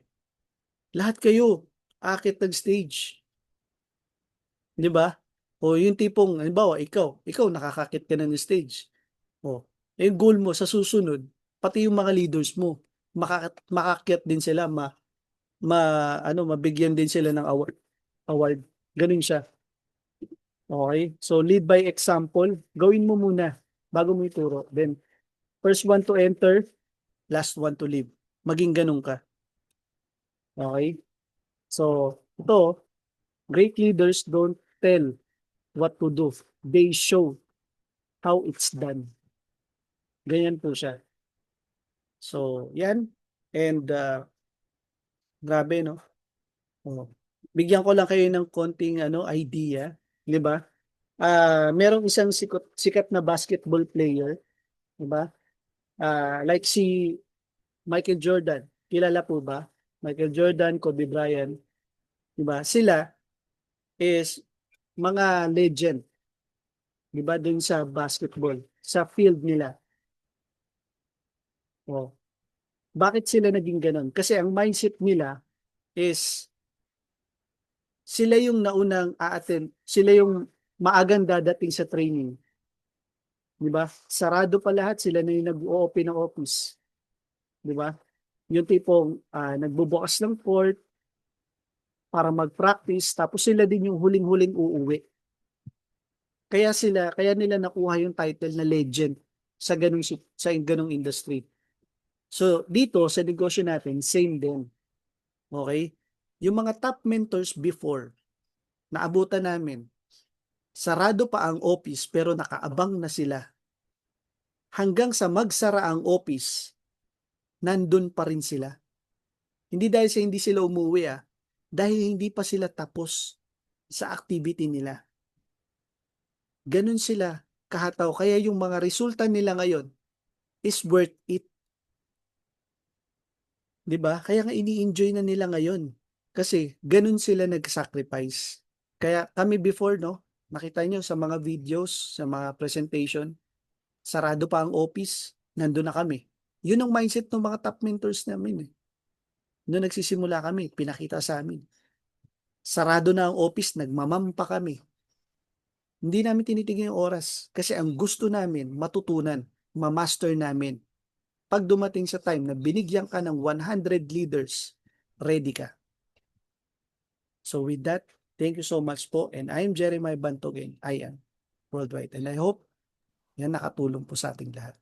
lahat kayo, akit ng stage. Di ba? O yung tipong, halimbawa, ikaw nakakakit ka na ng stage. O, yung goal mo sa susunod, pati yung mga leaders mo, makakyat din sila, mabigyan din sila ng award. Ganun siya. Okay? So, lead by example. Gawin mo muna bago mo ituro. Then, first one to enter, last one to leave. Maging ganun ka. Okay? So, ito, great leaders don't tell what to do. They show how it's done. Ganyan po siya. So, yan. And, grabe, no? Oh. Bigyan ko lang kayo ng konting idea, 'di ba? Merong isang sikat na basketball player, 'di ba? Like si Michael Jordan. Kilala po ba? Michael Jordan, Kobe Bryant, 'di ba? Sila is mga legend, 'di ba, dun sa basketball, sa field nila. Oh. Bakit sila naging ganun? Kasi ang mindset nila is sila yung naunang a-attend, sila yung maagang dadating sa training. 'Di ba? Sarado pa lahat, sila na yung nag-o-open ng office, 'di ba? Yung tipong nagbubukas ng court para mag-practice tapos sila din yung huling-huling uuwi. Kaya nila nakuha yung title na legend sa ganung industry. So dito sa negosyo natin, same din. Okay? Yung mga top mentors before, naabutan namin, sarado pa ang office pero nakaabang na sila. Hanggang sa magsara ang office, nandun pa rin sila. Hindi dahil sa hindi sila umuwi dahil hindi pa sila tapos sa activity nila. Ganun sila kahataw. Kaya yung mga resulta nila ngayon is worth it. 'Di ba? Kaya nga ini-enjoy na nila ngayon. Kasi ganun sila nag-sacrifice. Kaya kami before, no, nakita nyo sa mga videos, sa mga presentation, sarado pa ang office, nandun na kami. Yun ang mindset ng mga top mentors namin. Noong nagsisimula kami, pinakita sa amin. Sarado na ang office, nagmamampa kami. Hindi namin tinitignan yung oras kasi ang gusto namin matutunan, ma-master namin. Pag dumating sa time na binigyan ka ng 100 leaders, ready ka. So with that, thank you so much po, and I am Jeremiah Bantogen. I am worldwide, and I hope Yan nakatulong po sa ating lahat.